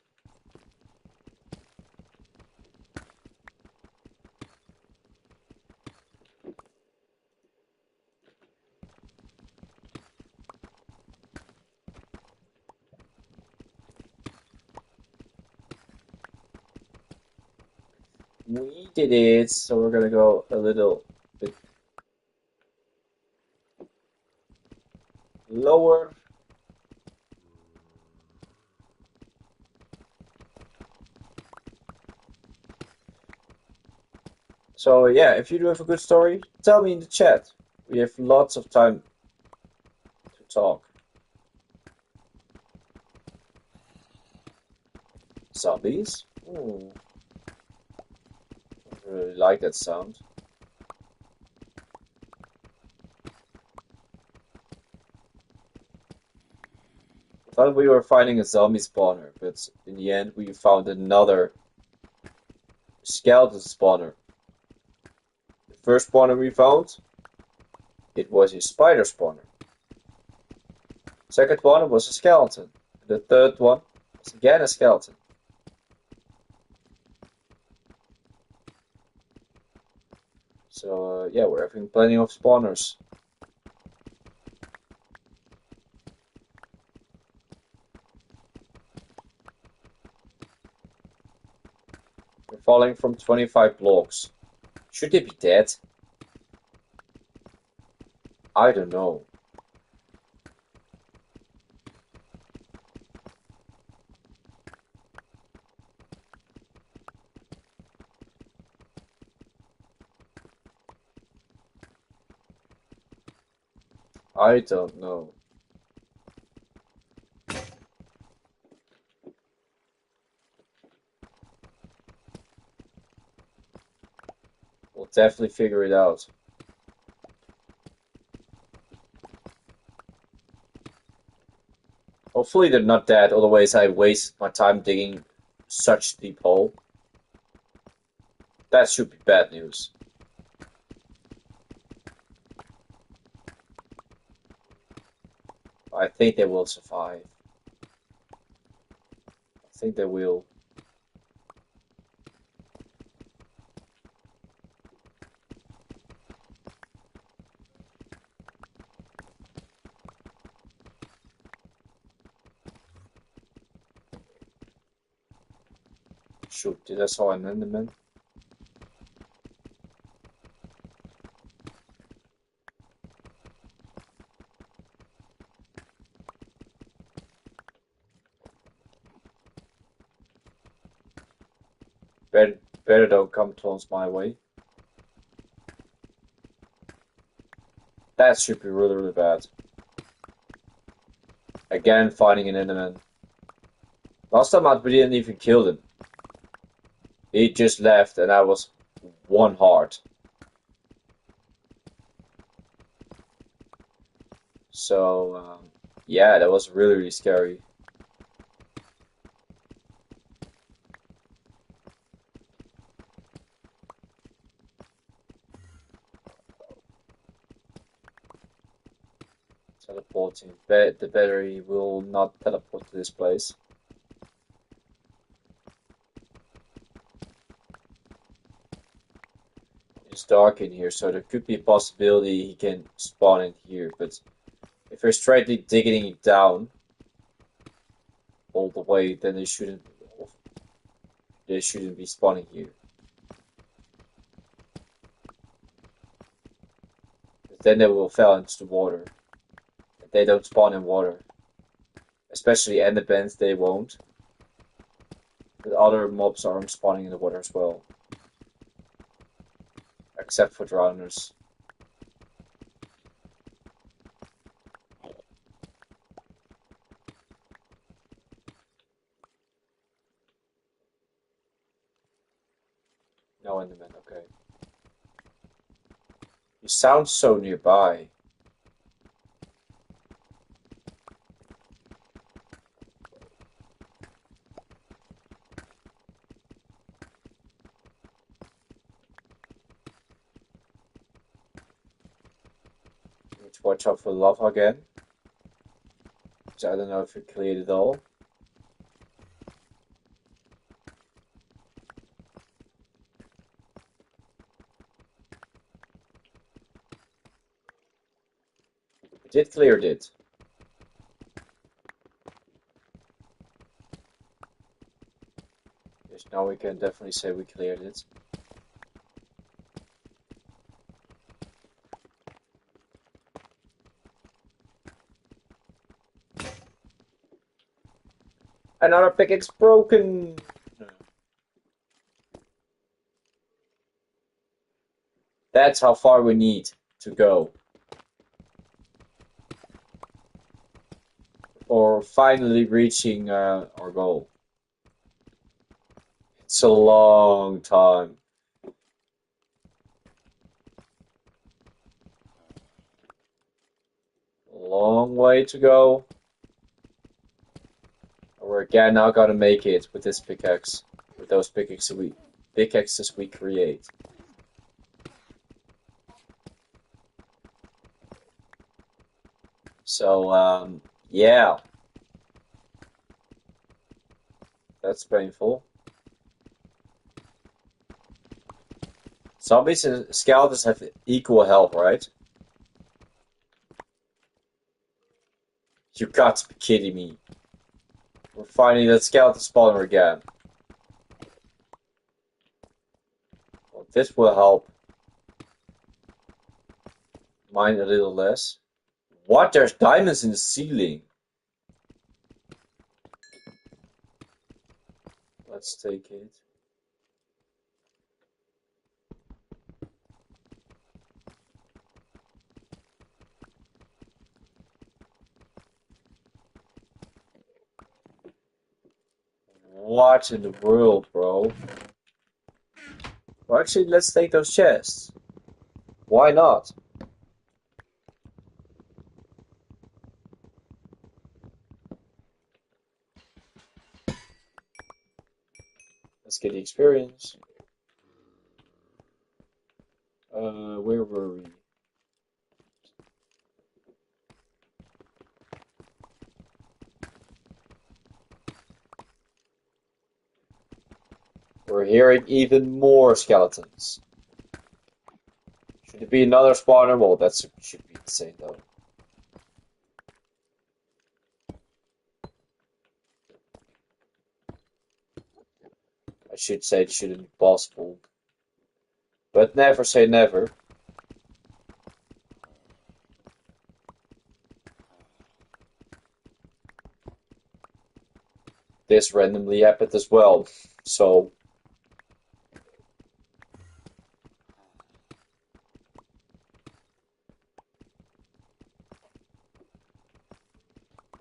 S1: We did it. So we're gonna go a little bit lower. So yeah, if you do have a good story, tell me in the chat. We have lots of time to talk. Zombies? Ooh, I really like that sound. I thought we were finding a zombie spawner, but in the end we found another skeleton spawner. The first spawner we found, it was a spider spawner. Second one was a skeleton. The third one was again a skeleton. So yeah, we're having plenty of spawners. We're falling from 25 blocks. Should they be dead? I don't know. I don't know. We'll definitely figure it out. Hopefully they're not dead, otherwise I waste my time digging such a deep hole. That should be bad news. I think they will survive. I think they will. Shoot, did I saw an enderman? Better don't come towards my way. That should be really, really bad. Again, finding an enderman. Last time we didn't even kill him. He just left and I was one heart. So, yeah, that was really, really scary. Teleporting. The battery will not teleport to this place. It's dark in here, so there could be a possibility he can spawn in here, but if we're straightly digging it down all the way, then they shouldn't be spawning here. But then they will fall into the water. They don't spawn in water. Especially enderbends, they won't. But other mobs aren't spawning in the water as well. Except for drowners. No enderman, okay. You sound so nearby. Need to watch out for lava again. So I don't know if we cleared it all. We did clear it. Yes, now we can definitely say we cleared it. Another pickaxe broken! That's how far we need to go. For finally reaching our goal. It's a long time. Long way to go. We're again now gonna make it with this pickaxe. With those pickaxes we create. So, yeah. That's painful. Zombies and skeletons have equal health, right? You got to be kidding me. We're finding that skeleton spawner again. Well, this will help mine a little less. What? There's diamonds in the ceiling. Let's take it. What in the world, bro? Well, actually, let's take those chests. Why not? Let's get the experience. Where were we? We're hearing even more skeletons. Should it be another spawner? Well, that should be insane, though. I should say it shouldn't be possible. But never say never. This randomly happened as well. So,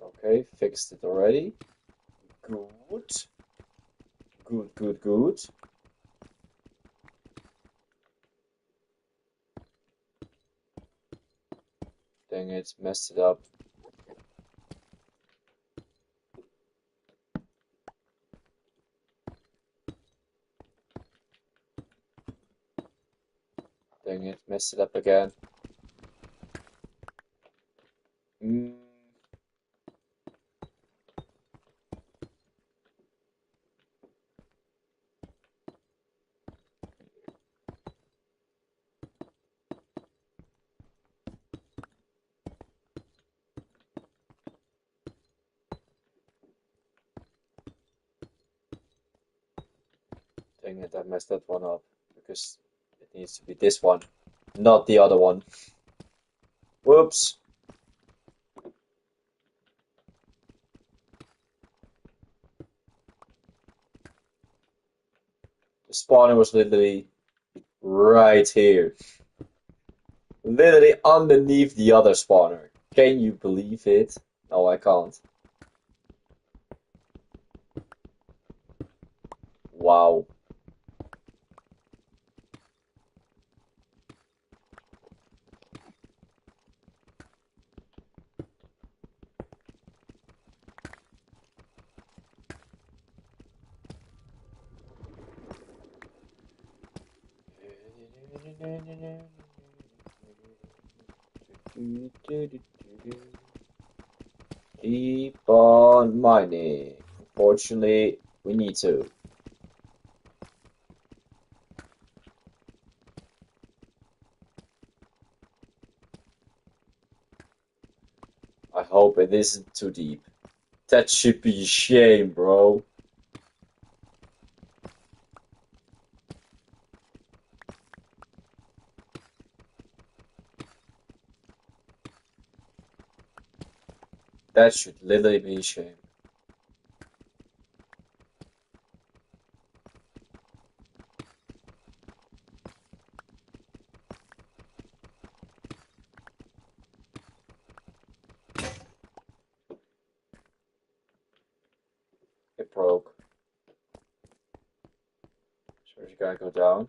S1: okay, fixed it already. Good. Good, good, good. Dang it, messed it up. Dang it, messed it up again. Dang it, I messed that one up. Because it needs to be this one, not the other one. Whoops. The spawner was literally right here. Literally underneath the other spawner. Can you believe it? No, I can't. Wow. Keep on mining. Unfortunately, we need to. I hope it isn't too deep. That should be a shame, bro. That should literally be a shame. It broke. So you gotta go down.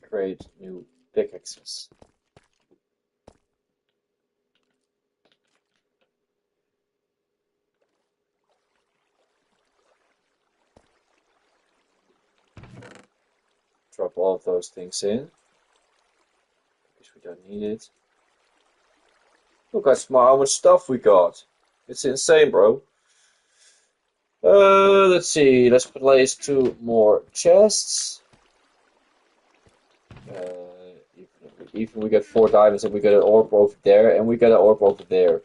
S1: Create new pickaxes. Drop all of those things in. Because we don't need it. Look how much stuff we got. It's insane, bro. Let's see. Let's place 2 more chests. Even we get 4 diamonds and we get an orb over there and we get an orb over there.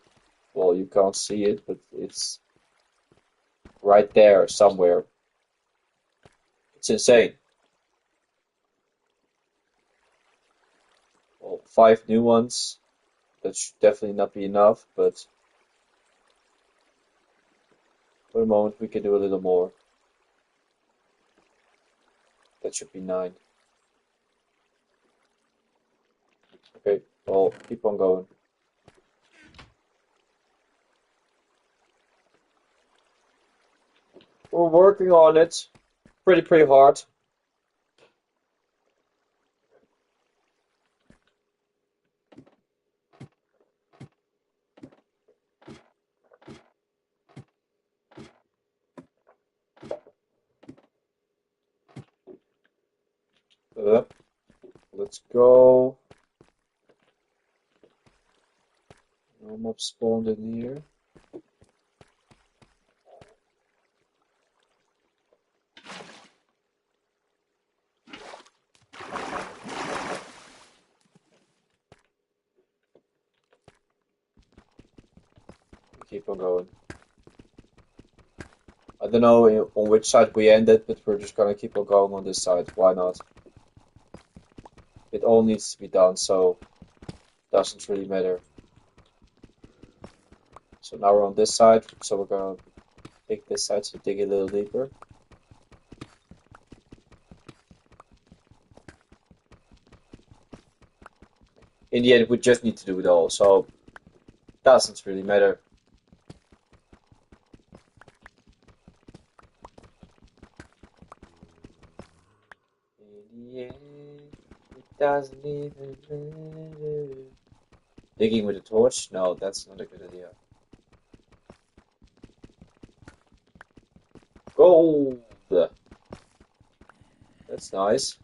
S1: Well, you can't see it, but it's right there somewhere. It's insane. Well, 5 new ones. That should definitely not be enough, but for the moment we can do a little more. That should be 9. Okay, well, keep on going. We're working on it. Pretty hard. Let's go. No mob spawned in here. Keep on going. I don't know on which side we ended, but we're just gonna keep on going on this side. Why not? It all needs to be done, so doesn't really matter. So now we're on this side, so we're gonna take this side to dig a little deeper. In the end, we just need to do it all, so doesn't really matter. In the end, it doesn't even matter. Digging with a torch? No, that's not a good idea. Gold! That's nice.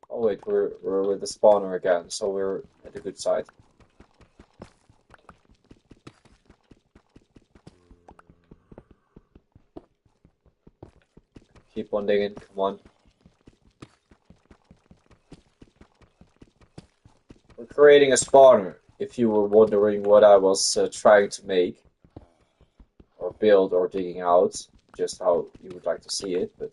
S1: Oh wait, we're with the spawner again, so we're at the good side. Keep on digging, come on. We're creating a spawner, if you were wondering what I was trying to make. build or digging out, just how you would like to see it, but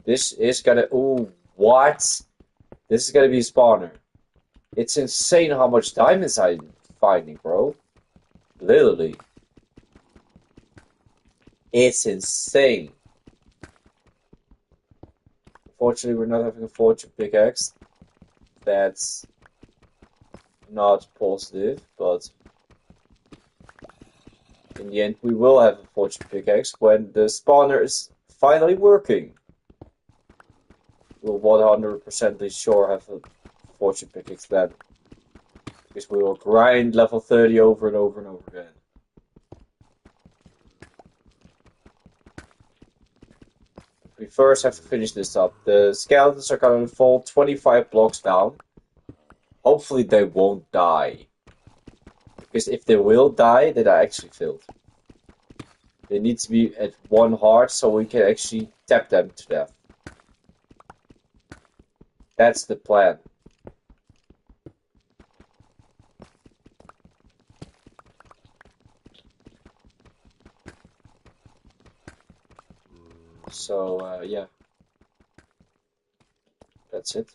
S1: this is gonna, ooh, what? This is gonna be a spawner. It's insane how much diamonds I'm finding, bro. Literally. It's insane. Unfortunately, we're not having a fortune pickaxe. That's not positive, but in the end, we will have a fortune pickaxe when the spawner is finally working. We'll 100% sure have a fortune pickaxe then. Because we will grind level 30 over and over and over again. We first have to finish this up. The skeletons are going to fall 25 blocks down. Hopefully they won't die. Because if they will die, then I actually failed. They need to be at 1 heart so we can actually tap them to death. That's the plan. So, yeah. That's it.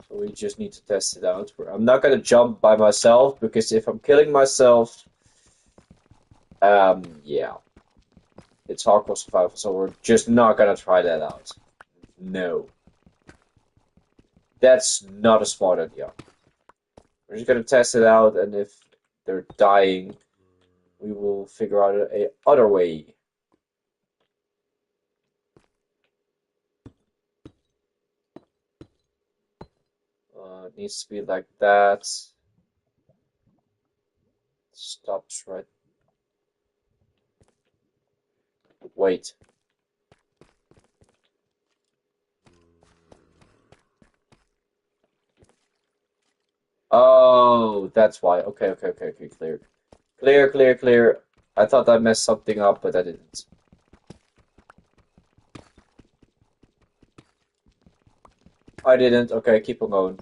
S1: So we just need to test it out. I'm not gonna jump by myself, because if I'm killing myself, yeah. It's hardcore survival, so we're just not gonna try that out. No. That's not a smart idea. We're just gonna test it out, and if they're dying, we will figure out a other way. It needs to be like that. Stops right. Wait. Oh, that's why. Okay, clear. Clear. I thought I messed something up, but I didn't. I didn't. Okay, keep on going.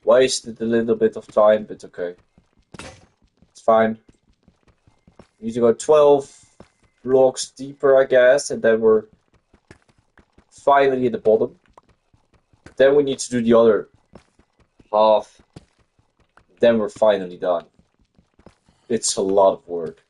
S1: Wasted a little bit of time, but okay. It's fine. We need to go 12 blocks deeper, I guess, and then we're finally at the bottom. Then we need to do the other half. Then we're finally done. It's a lot of work.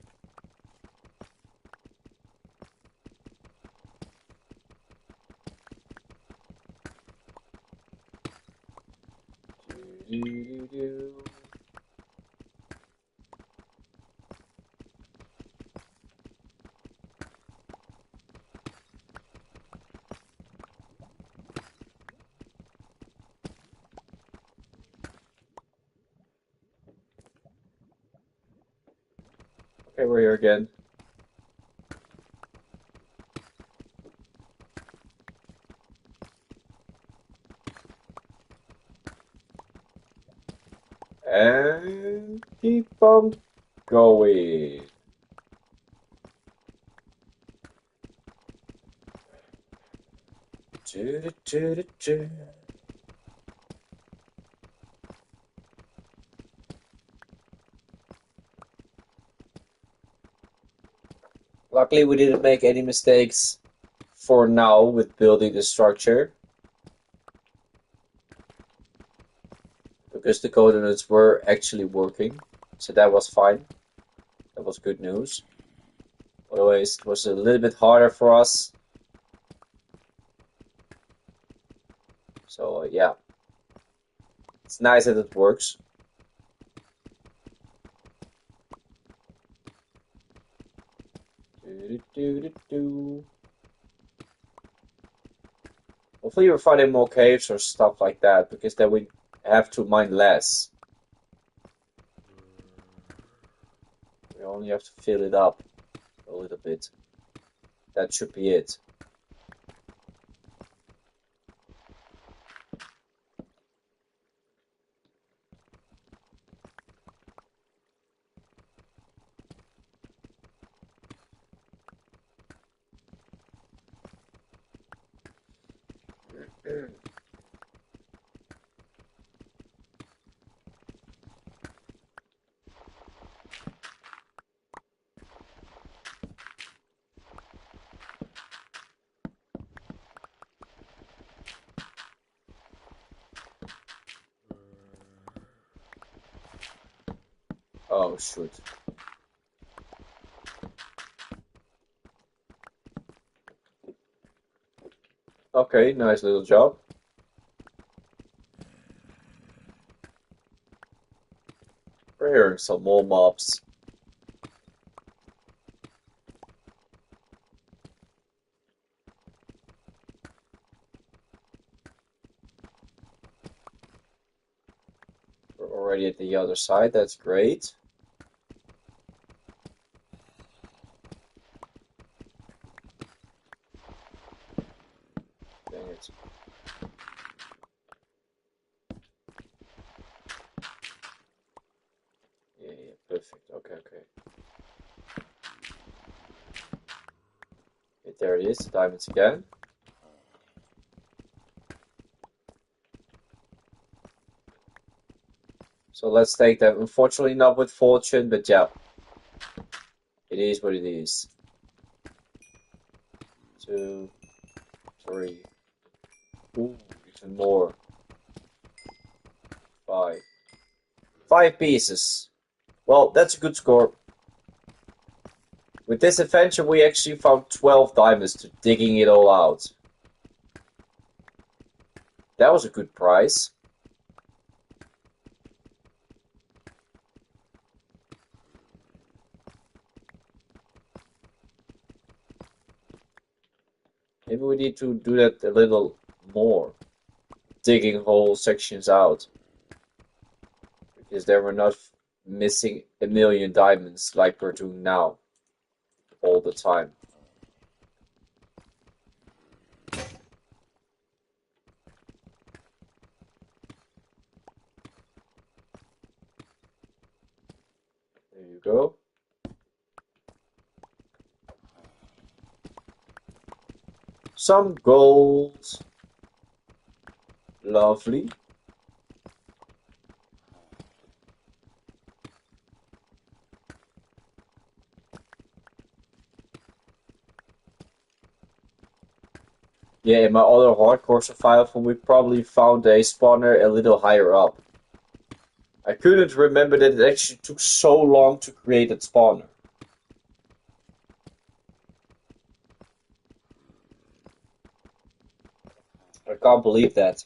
S1: Okay, we're here again. And keep on going. Luckily, we didn't make any mistakes for now with building the structure, because the coordinates were actually working, so that was fine. That was good news. Otherwise, it was a little bit harder for us. So, yeah. It's nice that it works. Hopefully we're finding more caves or stuff like that, because then we have to mine less. We only have to fill it up a little bit. That should be it. Oh, shoot. Okay, nice little job. We're hearing some more mobs. We're already at the other side, that's great. Dang it. Yeah, perfect. Okay. There it is, the diamonds again. So let's take them. Unfortunately, not with fortune, but yeah. It is what it is. 2, 3. Ooh, even more. 5. 5 pieces. Well, that's a good score. With this adventure, we actually found 12 diamonds to digging it all out. That was a good price. Maybe we need to do that a little more. Digging whole sections out. Because then we're not missing a million diamonds like we're doing now. All the time. There you go. Some gold. Lovely. Yeah, in my other hardcore survival, we probably found a spawner a little higher up. I couldn't remember that it actually took so long to create that spawner. I can't believe that.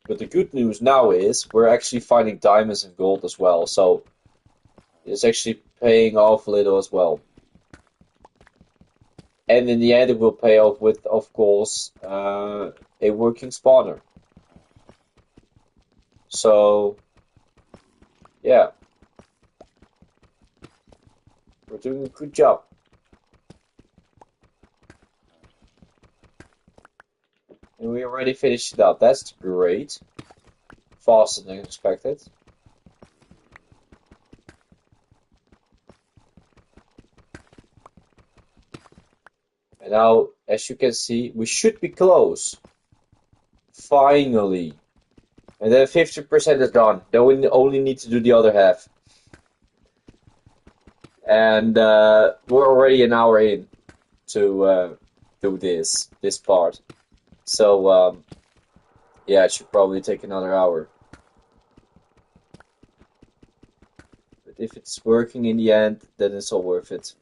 S1: But the good news now is we're actually finding diamonds and gold as well, so it's actually paying off a little as well. And in the end, it will pay off with, of course, a working spawner. So, yeah, we're doing a good job. And we already finished it up. That's great. Faster than expected. And now, as you can see, we should be close. Finally. And then 50% is done. Then we only need to do the other half. And we're already an hour in to do this part. So, yeah, it should probably take another hour. But if it's working in the end, then it's all worth it.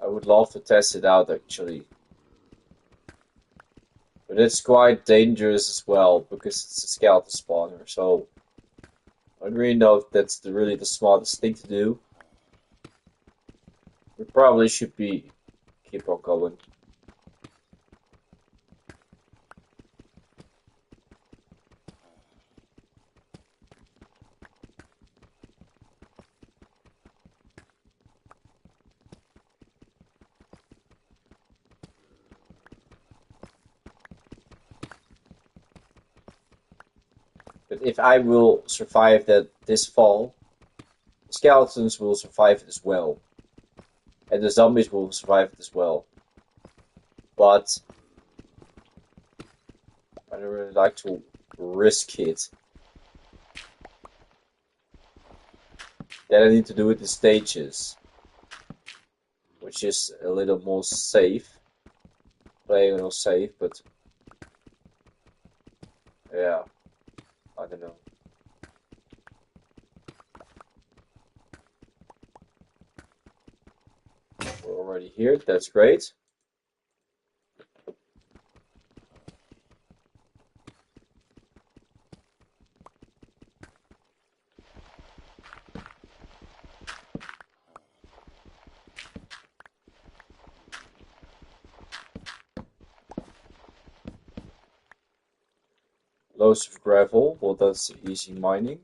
S1: I would love to test it out actually. But it's quite dangerous as well because it's a skeleton spawner, so I don't really know if that's really the smartest thing to do. We probably should be keep on going. But if I will survive that this fall, skeletons will survive it as well. and the zombies will survive it as well. But I don't really like to risk it. Then I need to do it in stages, which is a little more safe. Playing a little safe, but yeah, I don't know. We're already here, that's great. Loads of gravel, well that's easy mining.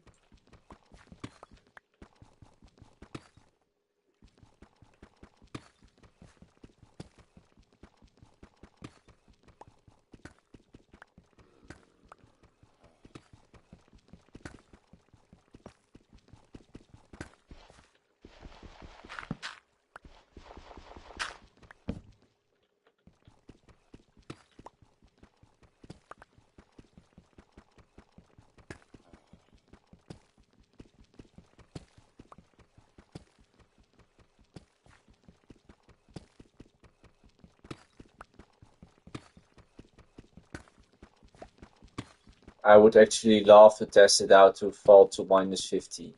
S1: I would actually love to test it out to fall to -50.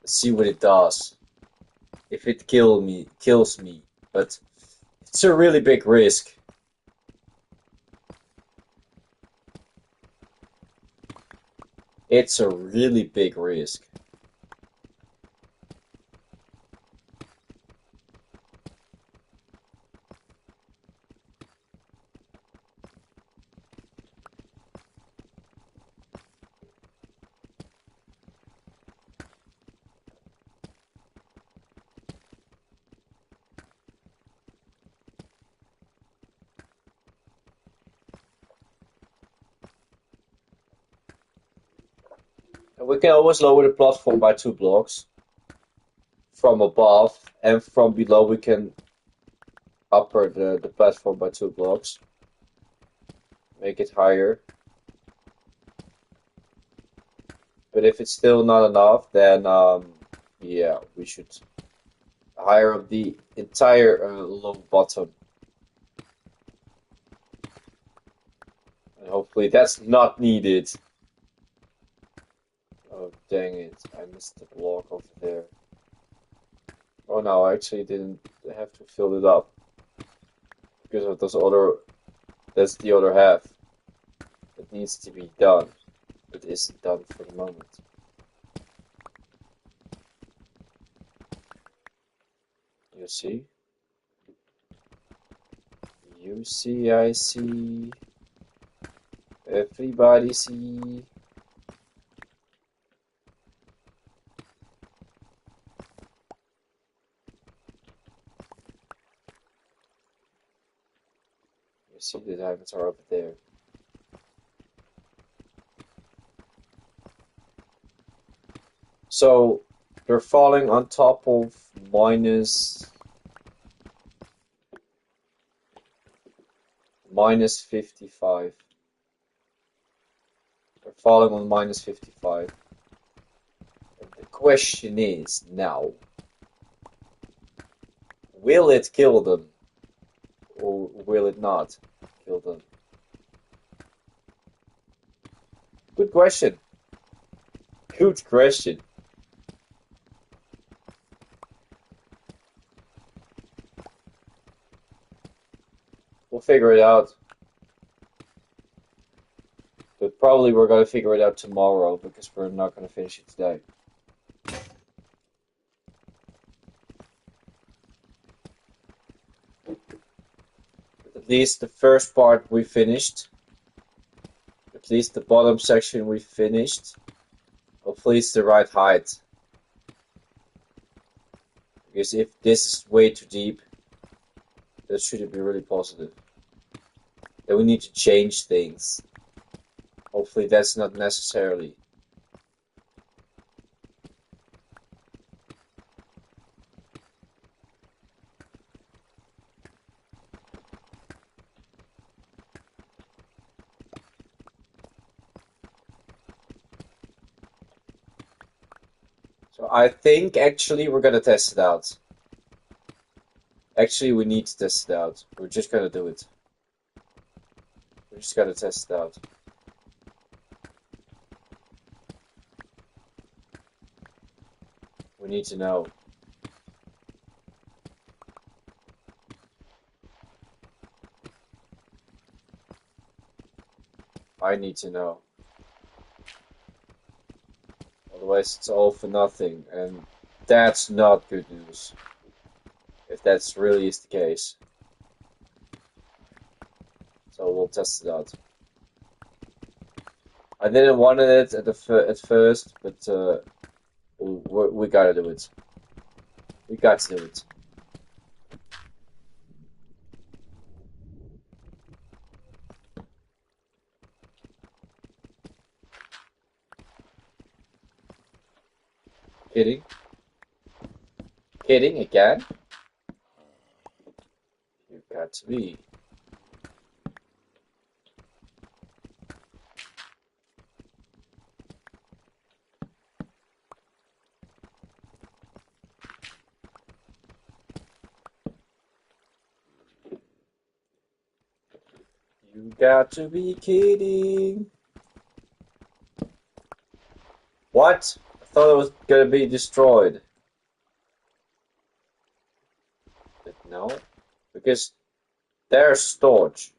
S1: Let's see what it does. If it kills me, but it's a really big risk. It's a really big risk. And we can always lower the platform by 2 blocks from above, and from below we can upper the platform by 2 blocks. Make it higher. But if it's still not enough, then yeah, we should higher up the entire low bottom. And hopefully that's not needed. Oh, dang it. I missed the block over there. Oh no, I actually didn't have to fill it up. Because of those other... That's the other half. That needs to be done. It isn't done for the moment. You see? You see, I see. Everybody see. You see the diamonds are over there. So they're falling on top of minus 55. They're falling on minus 55. And the question is now, will it kill them? Or will it not kill them? Good question. Good question. We'll figure it out. But probably we're going to figure it out tomorrow because we're not going to finish it today. But at least the first part we finished. At least the bottom section we finished. Hopefully it's the right height. Because if this is way too deep, that should be really positive. Then we need to change things. Hopefully that's not necessarily. So I think actually we're gonna test it out. Actually, we need to test it out. We're just gonna do it. We just gotta test it out. We need to know. I need to know. Otherwise, it's all for nothing, and that's not good news. If that's really is the case. So we'll test it out. I didn't want it at first, but we gotta do it. We got to do it. Kidding? Kidding again? You got to be. You got to be kidding. What? I thought it was gonna be destroyed. But no, because there's storage.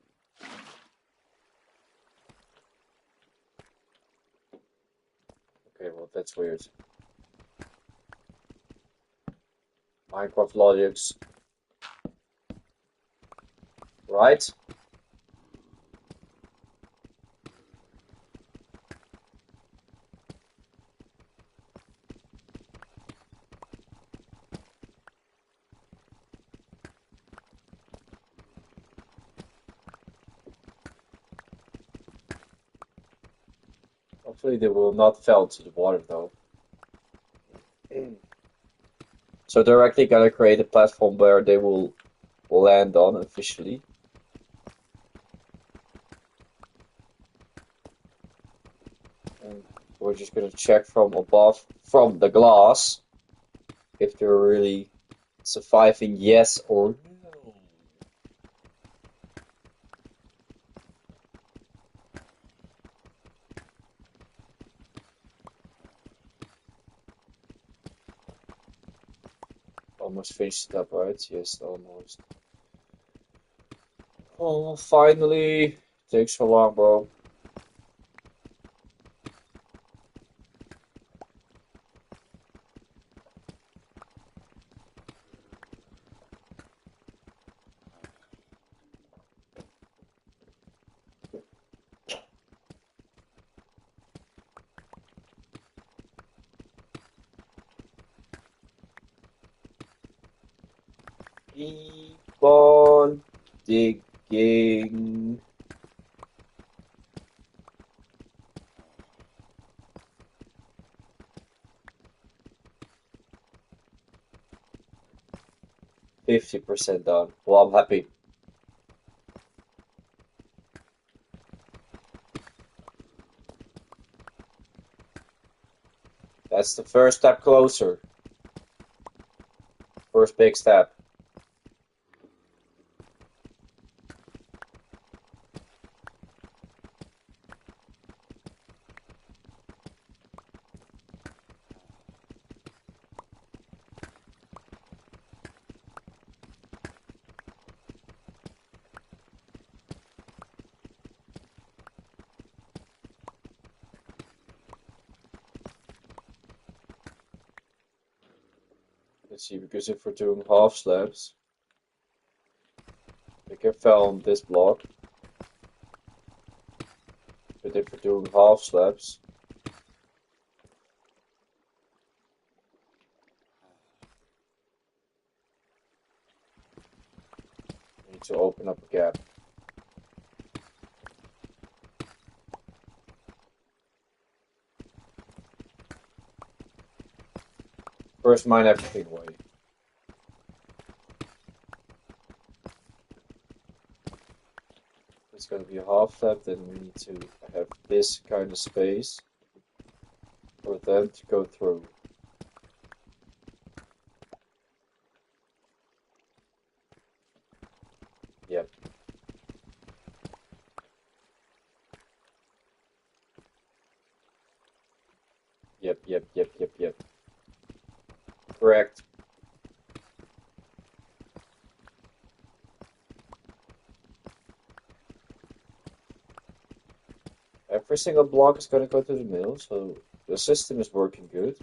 S1: Okay, well that's weird. Minecraft logics, right? Hopefully they will not fall to the water though. So they're actually gonna create a platform where they will land on officially. And we're just gonna check from above, from the glass, if they're really surviving, yes or no. Almost finished it up, right? Yes, almost. Oh, finally. Takes so long, bro. Keep on digging. %50 done. Well, I'm happy. That's the first step closer. First big step. Let's see, because if we're doing half slabs, they can fall on this block. But if we're doing half slabs, we need to open up a gap. First, mine everything away. It's going to be a half flap, then we need to have this kind of space for them to go through. Yep. Yep. Correct. Every single block is going to go to the middle, so the system is working good.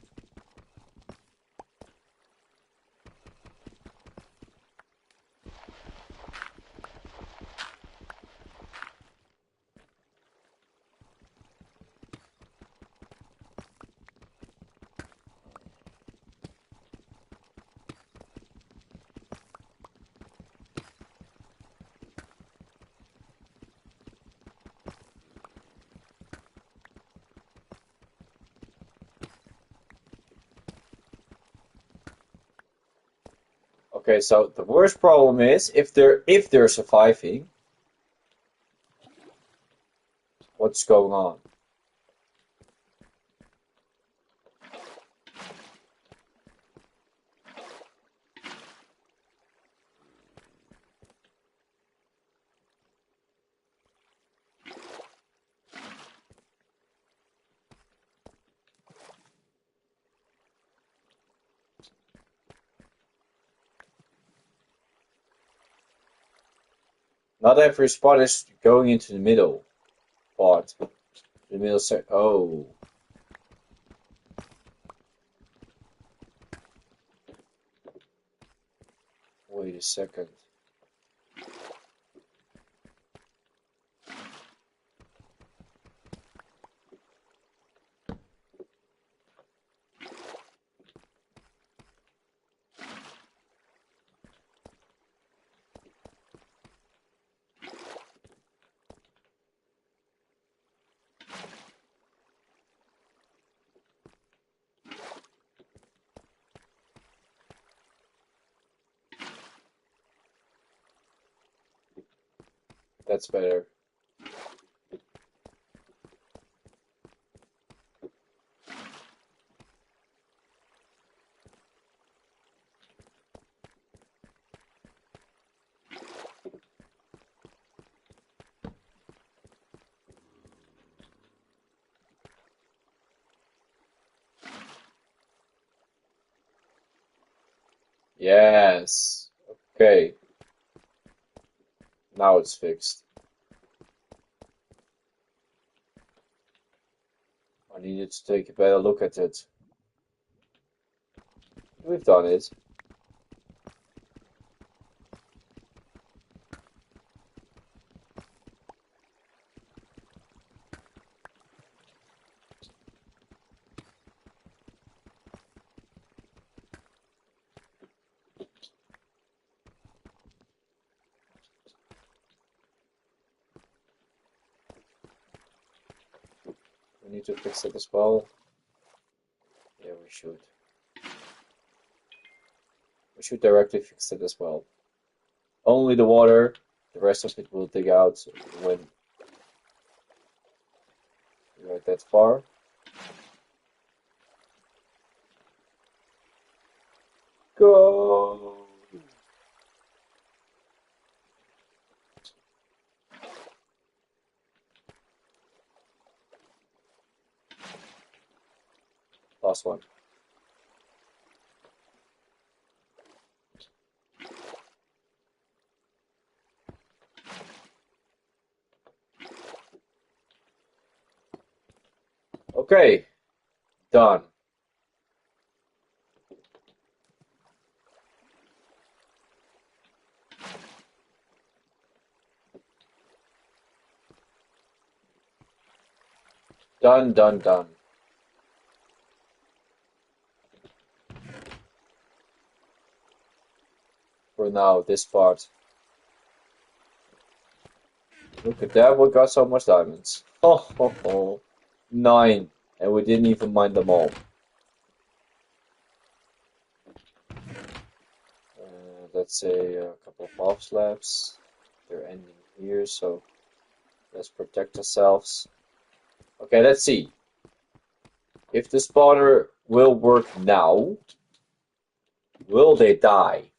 S1: Okay, so the worst problem is if they're surviving, what's going on? Not every spot is going into the middle part. The middle set. Oh, wait a second. That's better. Yes. Okay. Now it's fixed. I needed to take a better look at it. We've done it. We need to fix it as well. Yeah, we should. We should directly fix it as well. Only the water, the rest of it will dig out when we're that far. Go! Last one. Okay, done. Done. For now, this part. Look at that, we got so much diamonds. Oh. 9, and we didn't even mine them all. Let's say a couple of half slabs. They're ending here, so let's protect ourselves. Okay, let's see. If the spawner will work now, will they die?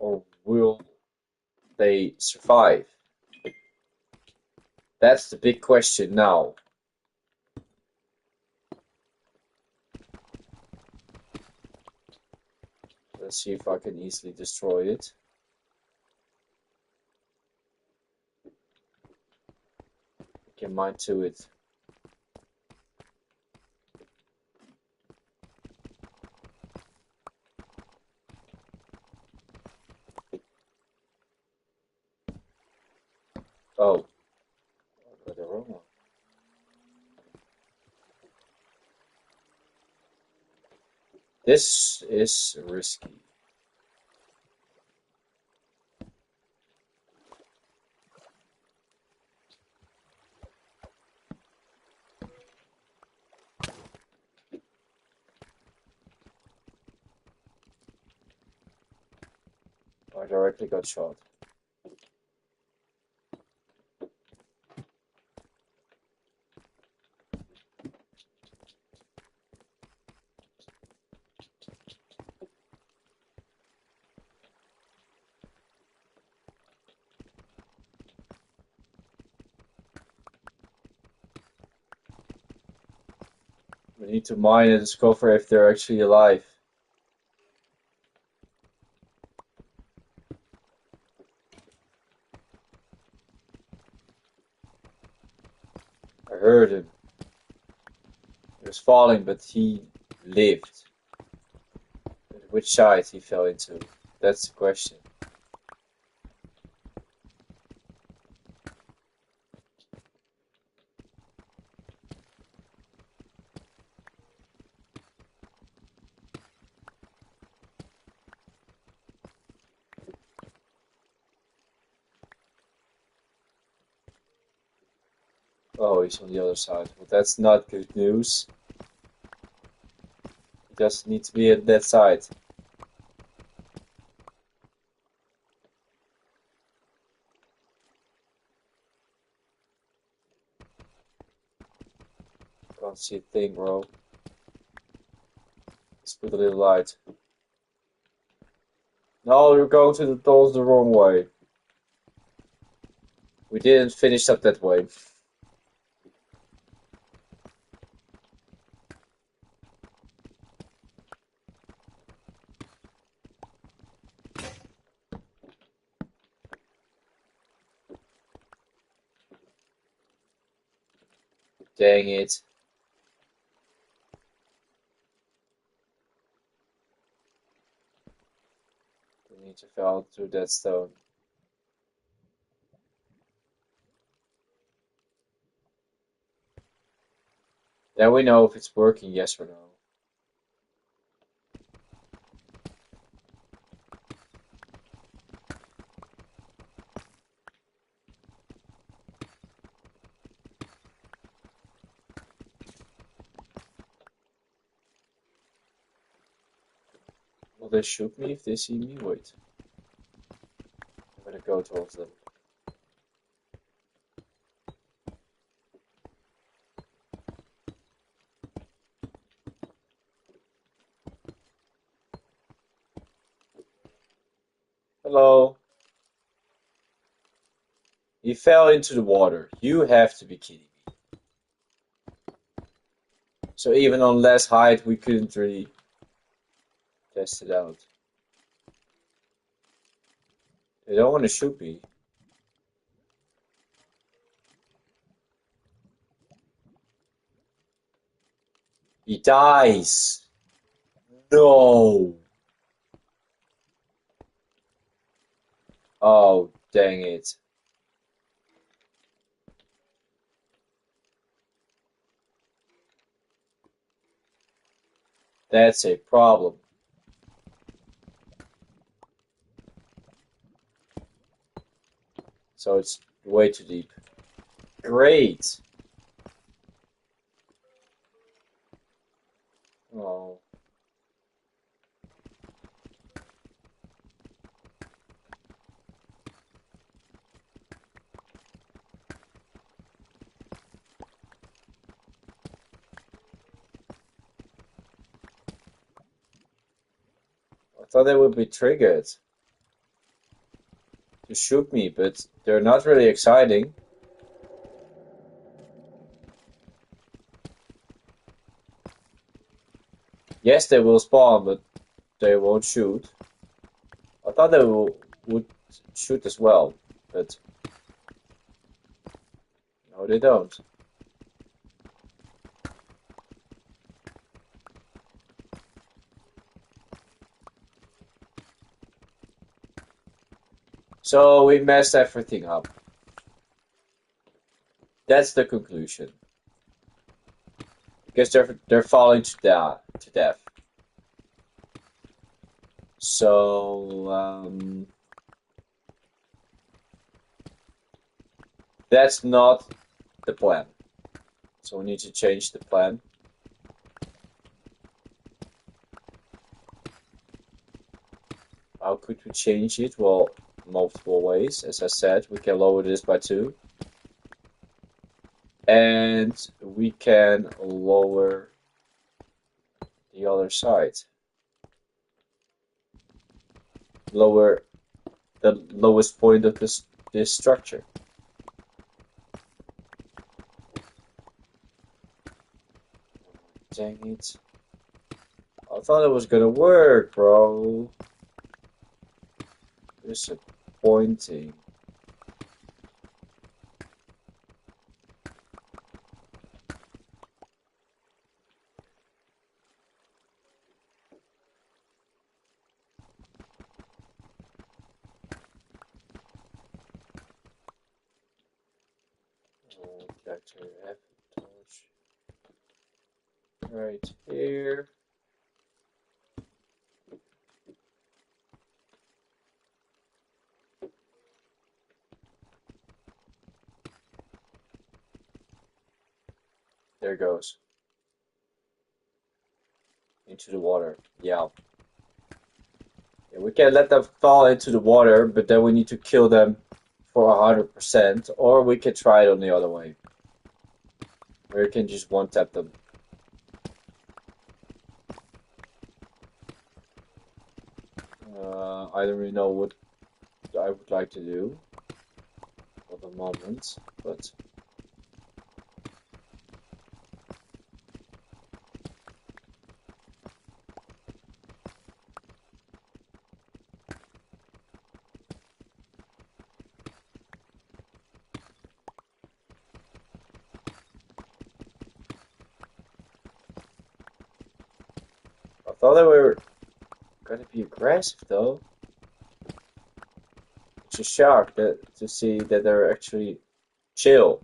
S1: or will they survive? That's the big question now. Let's see if I can easily destroy it. Get mine to it. Oh, I got the wrong one. This is risky. I directly got shot. We need to mine and discover if they're actually alive. I heard him. He was falling, but he lived. But which side he fell into? That's the question. Oh, he's on the other side. Well, that's not good news. He just needs to be at that side. Can't see a thing, bro. Let's put a little light. No, you're going to the doors the wrong way. We didn't finish up that way. Dang it. We need to fall through that stone. Then we know if it's working, yes or no. Will they shoot me if they see me? Wait. I'm gonna go towards them. Hello. He fell into the water. You have to be kidding me. So even on less height, we couldn't really test it out. They don't want to shoot me. He dies. No. Oh, dang it. That's a problem. So it's way too deep. Great. Oh. I thought they would be triggered. to shoot me, but they're not really exciting. Yes, they will spawn, but they won't shoot. I thought they would shoot as well, but no, they don't. So we messed everything up. That's the conclusion. Because they're falling to death. So that's not the plan. So we need to change the plan. How could we change it? Well, multiple ways. As I said, we can lower this by 2. And we can lower the other side. Lower the lowest point of this structure. Dang it. I thought it was gonna work, bro. Disappointing. Character F torch right here. There it goes. Into the water. Yeah. Yeah, we can let them fall into the water, but then we need to kill them for 100%, or we can try it on the other way. Or you can just one-tap them. I don't really know what I would like to do for the moment, but I thought they were gonna be aggressive though. It's a shock to see that they're actually chill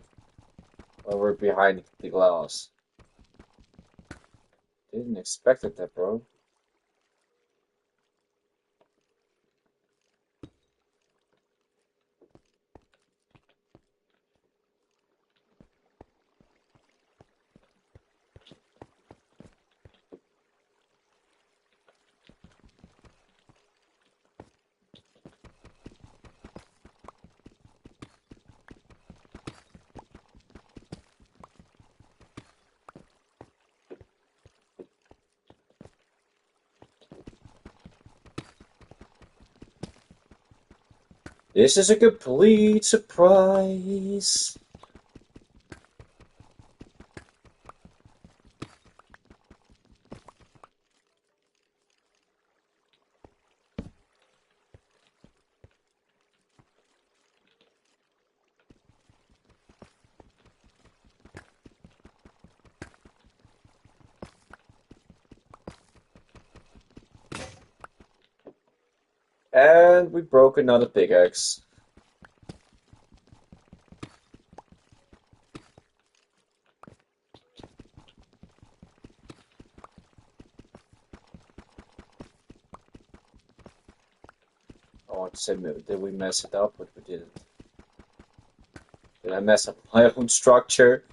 S1: when we're behind the glass. Didn't expect that, bro. This is a complete surprise. And we broke another pickaxe. I want to say, did we mess it up? But we didn't. Did I mess up my own structure?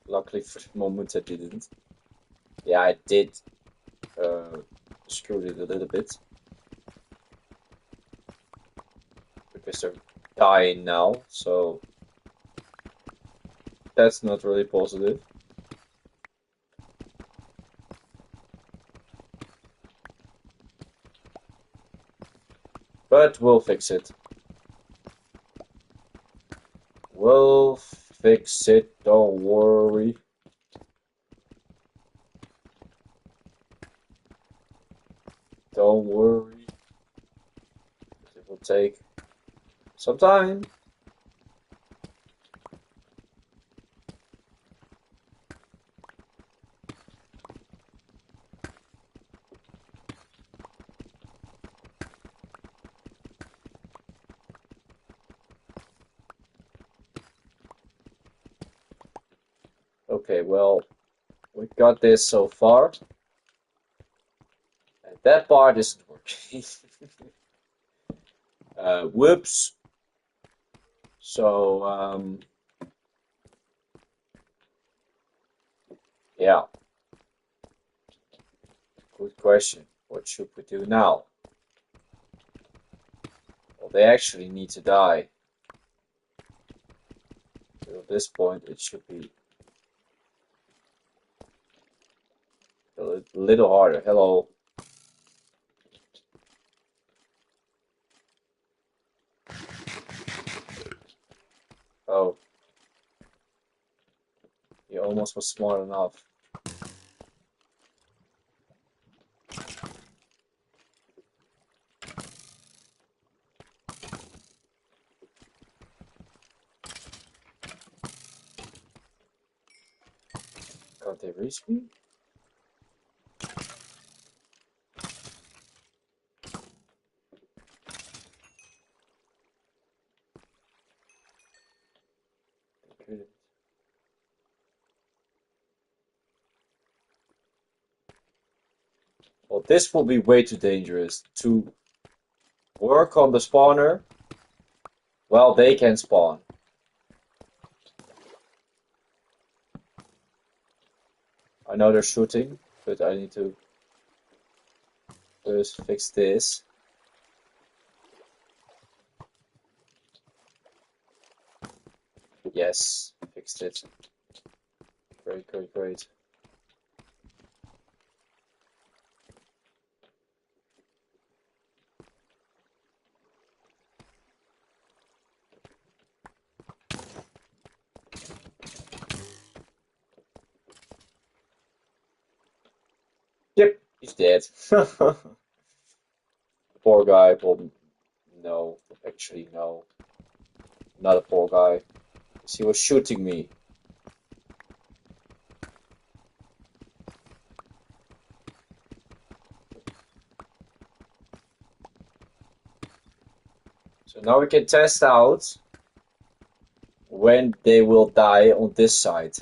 S1: Luckily for the moment I didn't. Yeah, I did screw it a little bit. Because they're dying now, so that's not really positive. But we'll fix it. We'll fix it, don't worry. Don't worry. It will take some time. Okay, well, we got this so far. And that part isn't working. Whoops. So, yeah, good question. What should we do now? Well, they actually need to die. So at this point, it should be a little harder. Hello. Oh, he almost was smart enough. Can't they reach me? They couldn't. Well, this will be way too dangerous to work on the spawner. Well, they can spawn. I know they're shooting, but I need to first fix this. Yes, fixed it. Great, great, great. Yep, he's dead. Poor guy. Well, no, actually, no. Not a poor guy. 'Cause he was shooting me. So now we can test out when they will die on this side.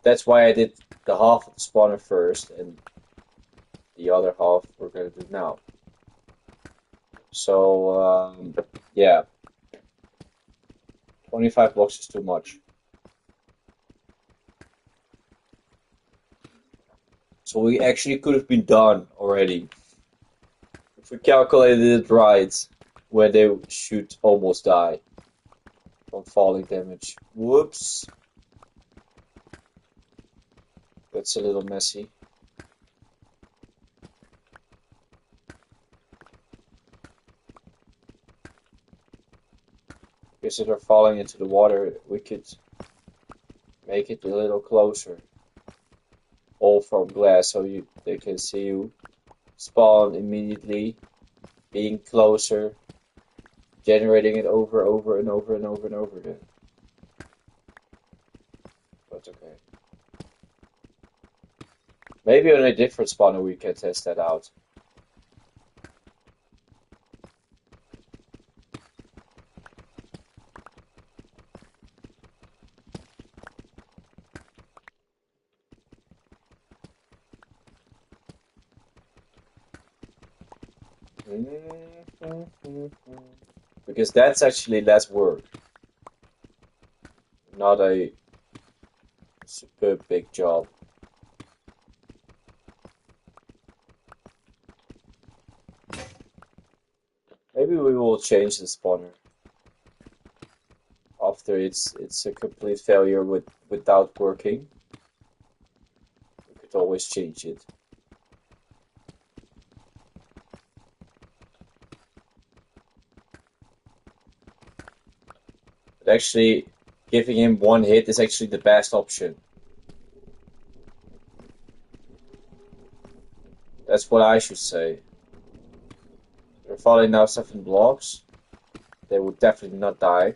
S1: That's why I did the half of the spawner first, and the other half we're gonna do now. So, yeah, 25 blocks is too much. So we actually could have been done already if we calculated it right, where they should almost die from falling damage. Whoops. That's a little messy. Because if they're falling into the water, we could make it a little closer. All from glass, so they can see you spawn immediately, being closer, generating it over and over and over and over again. That's okay. Maybe on a different spawner we can test that out. Because that's actually less work. Not a super big job. Maybe we will change the spawner after it's a complete failure without working. We could always change it. Actually, giving him one hit is actually the best option. That's what I should say. They're falling now 7 blocks. They would definitely not die.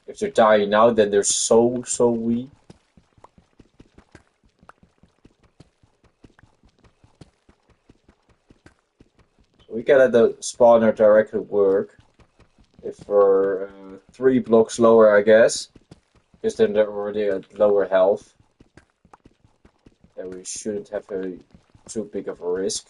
S1: If they're dying now, then they're so weak. So we can let the spawner directly work. If we're 3 blocks lower, I guess. Because then they're already at lower health. Then we shouldn't have too big of a risk.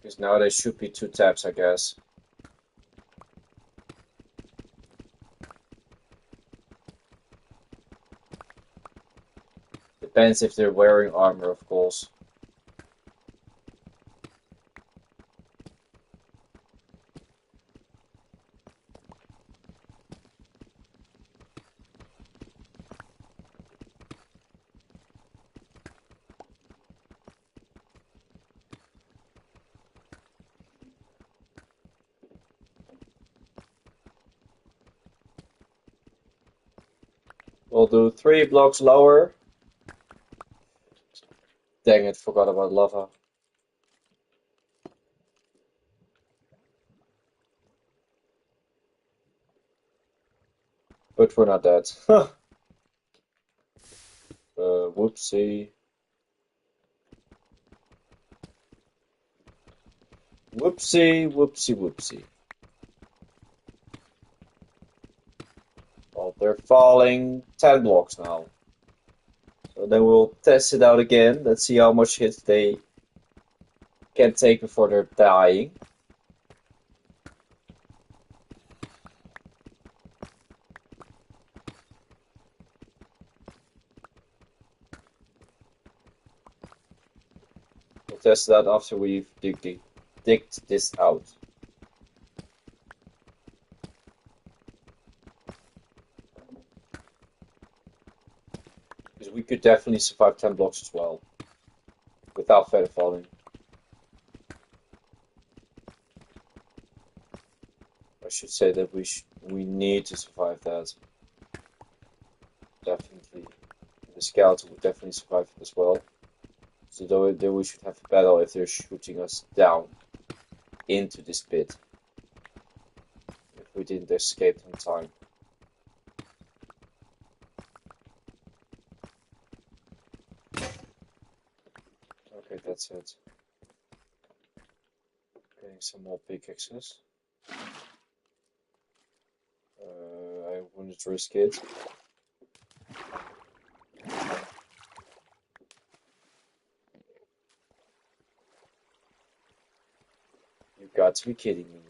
S1: Because now there should be 2 taps, I guess. Depends if they're wearing armor, of course. We'll do 3 blocks lower. Dang it, forgot about lava. But we're not dead. Whoopsie. Whoopsie, whoopsie, whoopsie. Well, they're falling 10 blocks now. So then we'll test it out again. Let's see how much hits they can take before they're dying. We'll test that after we've digged this out. Because we could definitely survive 10 blocks as well. Without feather falling. I should say that we need to survive that. Definitely. The skeleton would definitely survive it as well. So then we should have a battle if they're shooting us down into this pit. If we didn't escape in time. Okay, that's it. Getting some more pickaxes. I wouldn't risk it. You've got to be kidding me.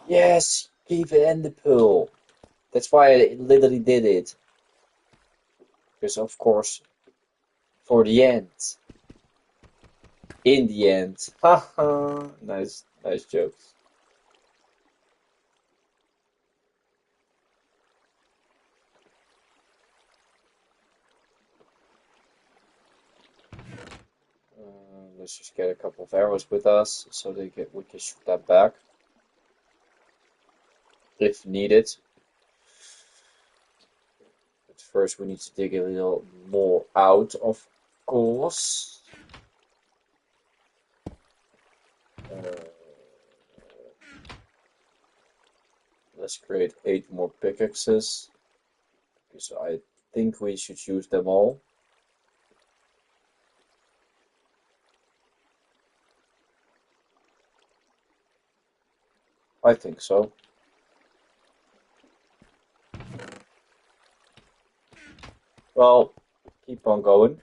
S1: Yes, keep it in the pool. That's why I literally did it. Because of course, for the end. In the end. Haha. Nice jokes. Let's just get a couple of arrows with us so we can shoot that back. If needed. But first we need to dig a little more out, of course. Let's create 8 more pickaxes. Because I think we should use them all. I think so. Well, keep on going.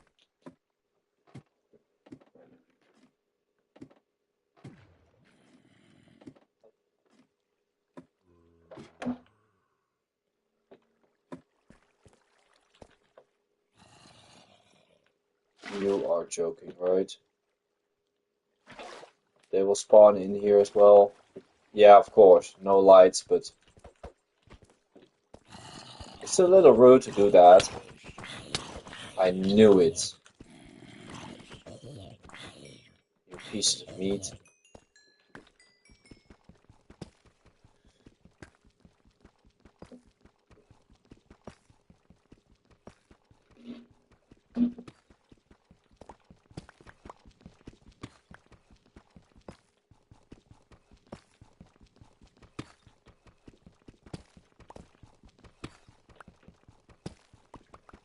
S1: You are joking, right? They will spawn in here as well. Yeah, of course. No lights, but it's a little rude to do that. I knew it. You piece of meat.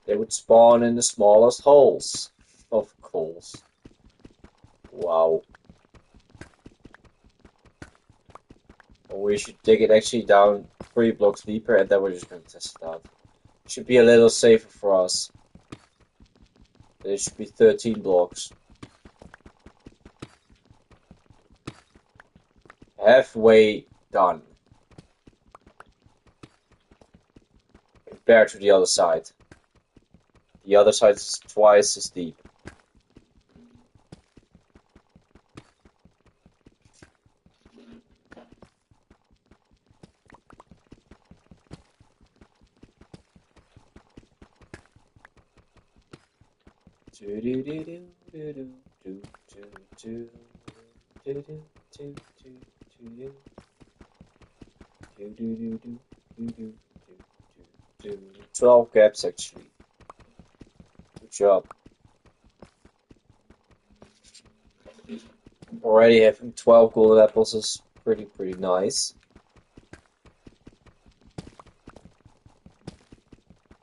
S1: They would spawn in the smallest holes. Of course. Wow. Or we should dig it actually down 3 blocks deeper and then we're just going to test it out. Should be a little safer for us. It should be 13 blocks. Halfway done. Compared to the other side. The other side is twice as deep. Do 12 gaps actually. Good job. Already having 12 golden apples is pretty nice.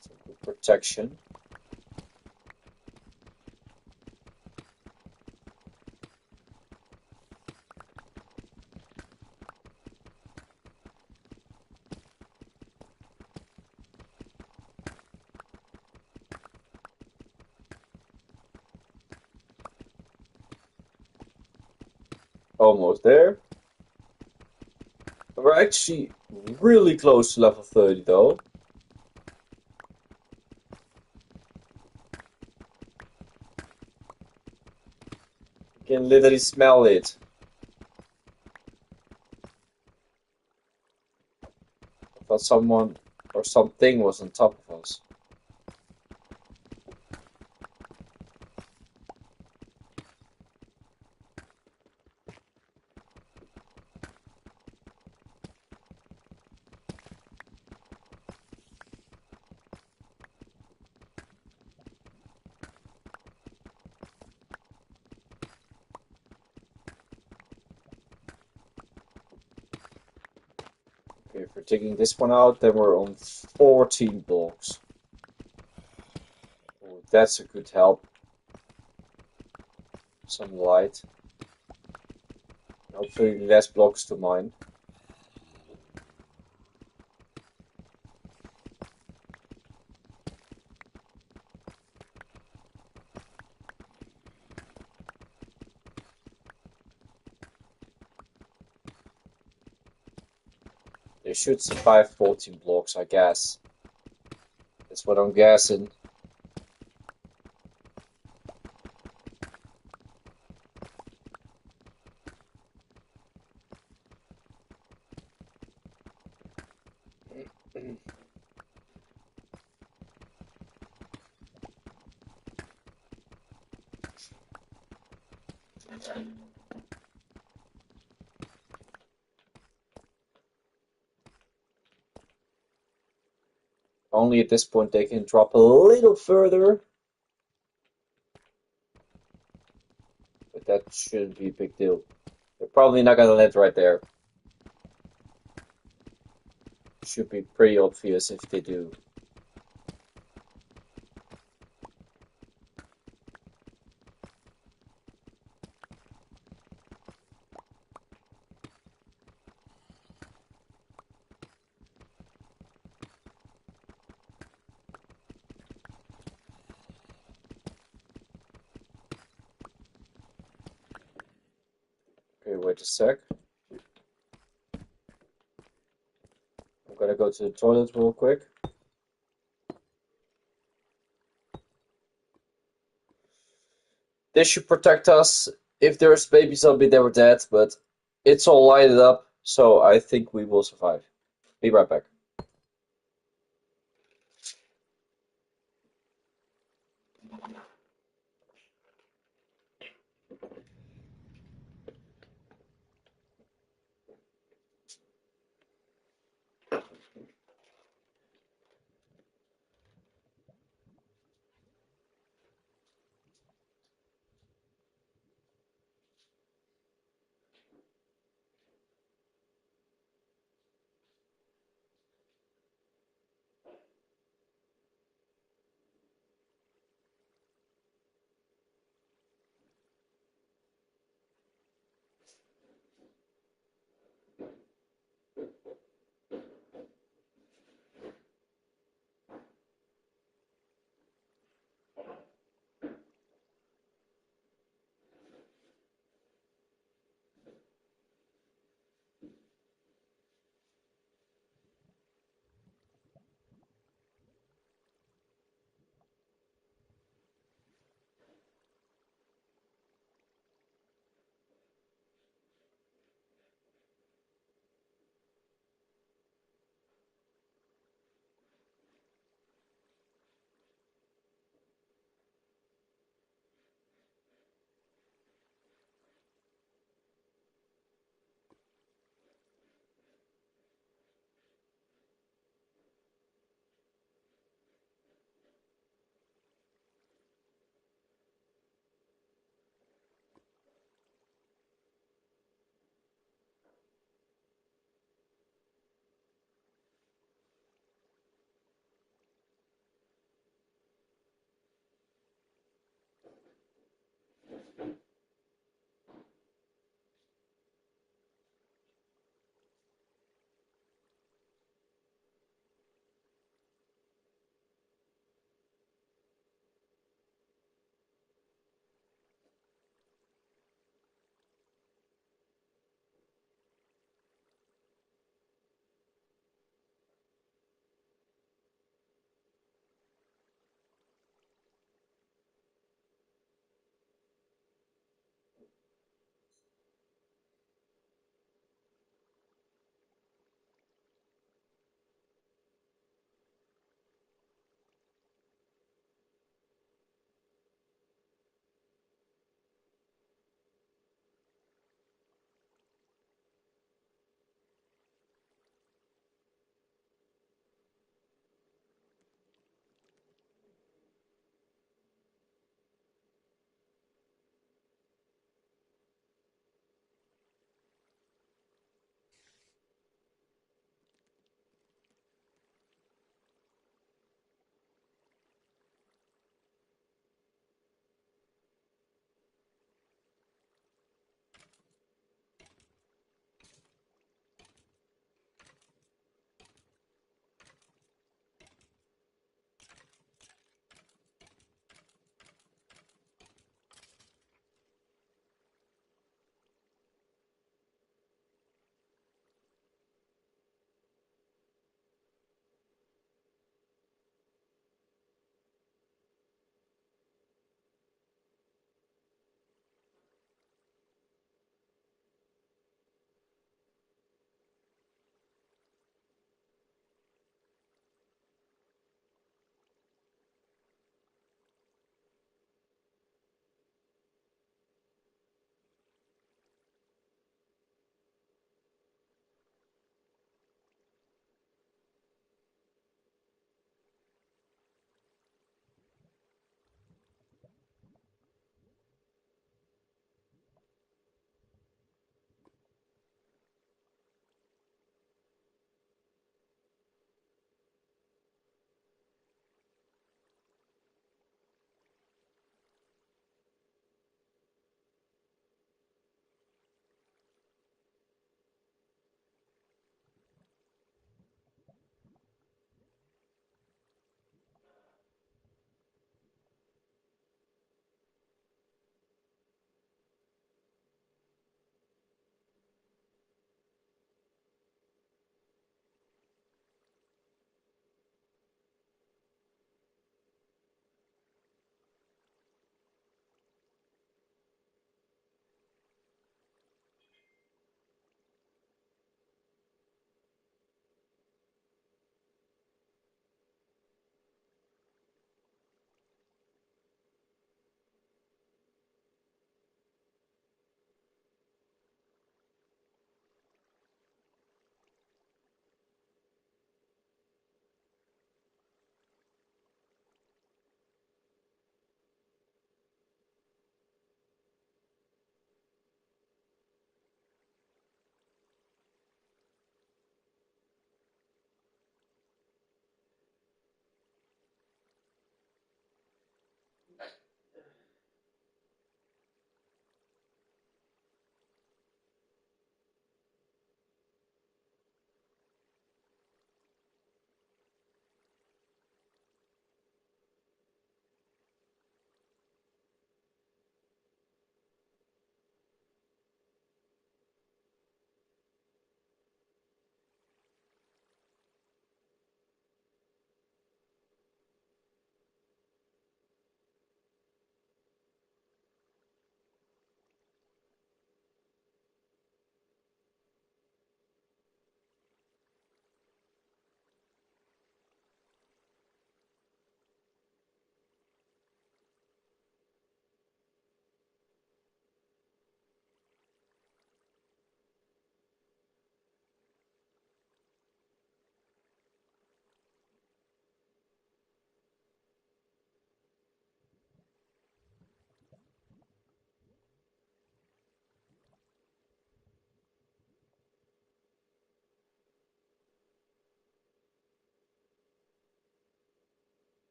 S1: Some good protection. Almost there. We're actually really close to level 30 though. You can literally smell it. I thought someone or something was on top of us. Okay, if we're taking this one out, then we're on 14 blocks. Oh, that's a good help. Some light. Hopefully less blocks to mine. They should survive 14 blocks, I guess. That's what I'm guessing. Only at this point they can drop a little further. But that shouldn't be a big deal. They're probably not gonna land right there. Should be pretty obvious if they do. Okay, wait a sec. I'm gonna go to the toilet real quick. This should protect us. If there's baby zombie, they were dead, but it's all lighted up, so I think we will survive. Be right back.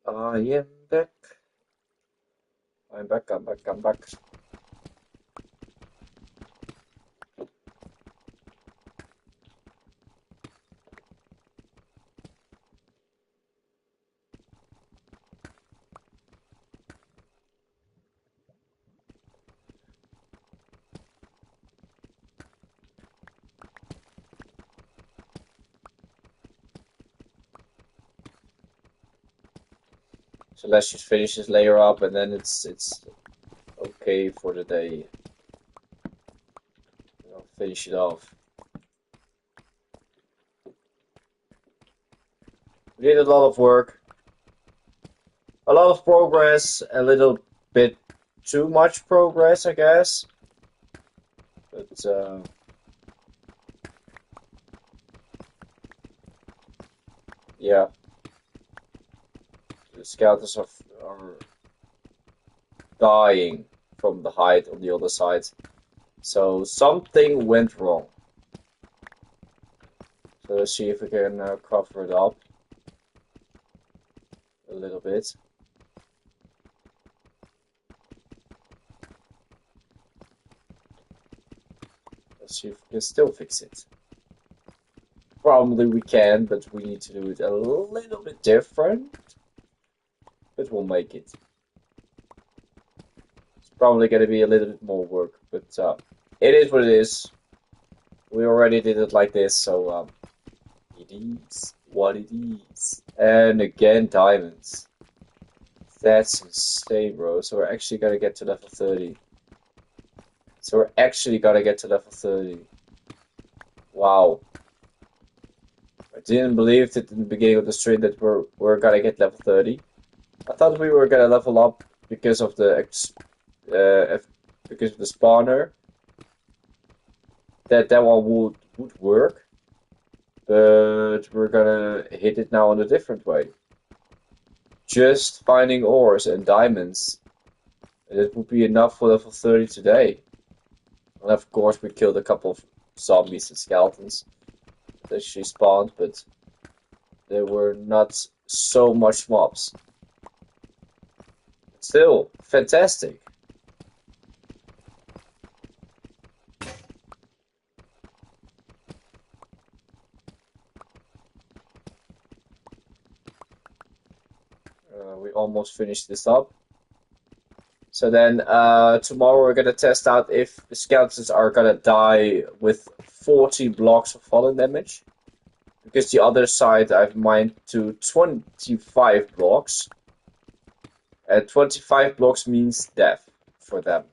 S1: I am back. I'm back, I'm back, I'm back. So let's just finish this layer up and then it's okay for the day. I'll finish it off. We did a lot of work, a lot of progress, a little bit too much progress, I guess. But yeah, the skeletons are dying from the height on the other side. So something went wrong. So let's see if we can cover it up a little bit. Let's see if we can still fix it. Probably we can, but we need to do it a little bit different. But we'll make it. It's probably going to be a little bit more work, but it is what it is. We already did it like this, so it is what it is. And again, diamonds. That's insane, bro. So we're actually gonna get to level 30. So we're actually gonna get to level 30. Wow. I didn't believe that in the beginning of the stream that we're gonna get level 30. I thought we were gonna level up because of the spawner. That one would work. But we're gonna hit it now in a different way. Just finding ores and diamonds. And it would be enough for level 30 today. And of course we killed a couple of zombies and skeletons that actually spawned, but there were not so much mobs. Still, fantastic. We almost finished this up. So then tomorrow we're gonna test out if the skeletons are gonna die with 40 blocks of falling damage. Because the other side I've mined to 25 blocks. And 25 blocks means death for them.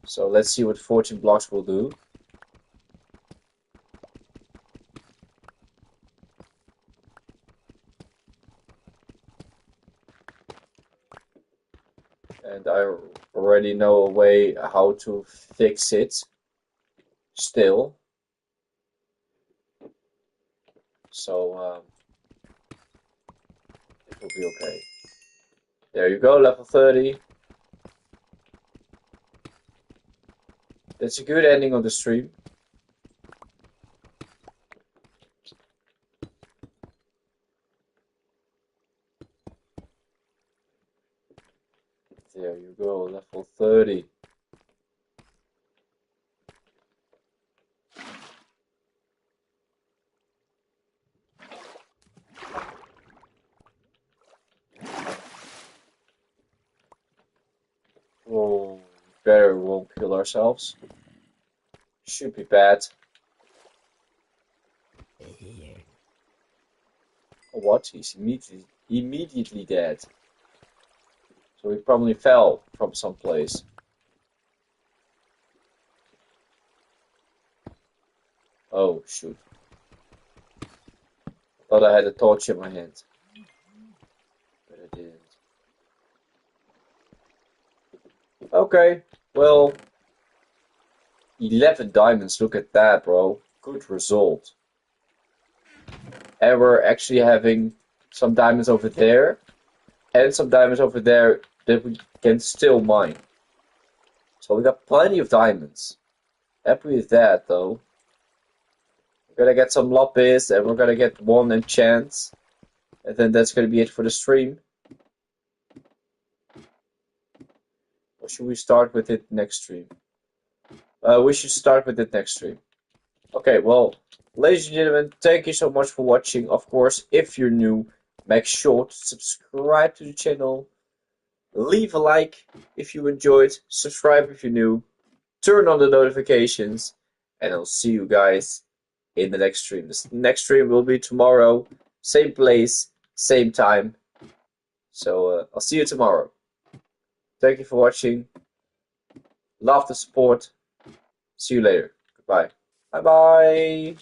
S1: So let's see what 14 blocks will do. And I already know a way how to fix it. Still. So it will be okay. There you go, level 30. It's a good ending of the stream. There you go, level 30. Oh, better won't kill ourselves. Should be bad. Oh, what? He's immediately dead. So he probably fell from someplace. Oh, shoot. Thought I had a torch in my hand. But I didn't. Okay, well, 11 diamonds, look at that, bro. Good result. And we're actually having some diamonds over there, and some diamonds over there that we can still mine. So we got plenty of diamonds. Happy with that, though. We're gonna get some lapis, and we're gonna get one enchant. And then that's gonna be it for the stream. Or should we start with it next stream? We should start with it next stream. Okay, well, ladies and gentlemen, thank you so much for watching. Of course, if you're new, make sure to subscribe to the channel. Leave a like if you enjoyed. Subscribe if you're new. Turn on the notifications. And I'll see you guys in the next stream. The next stream will be tomorrow. Same place, same time. So I'll see you tomorrow. Thank you for watching. Love the support. See you later. Goodbye. Bye bye.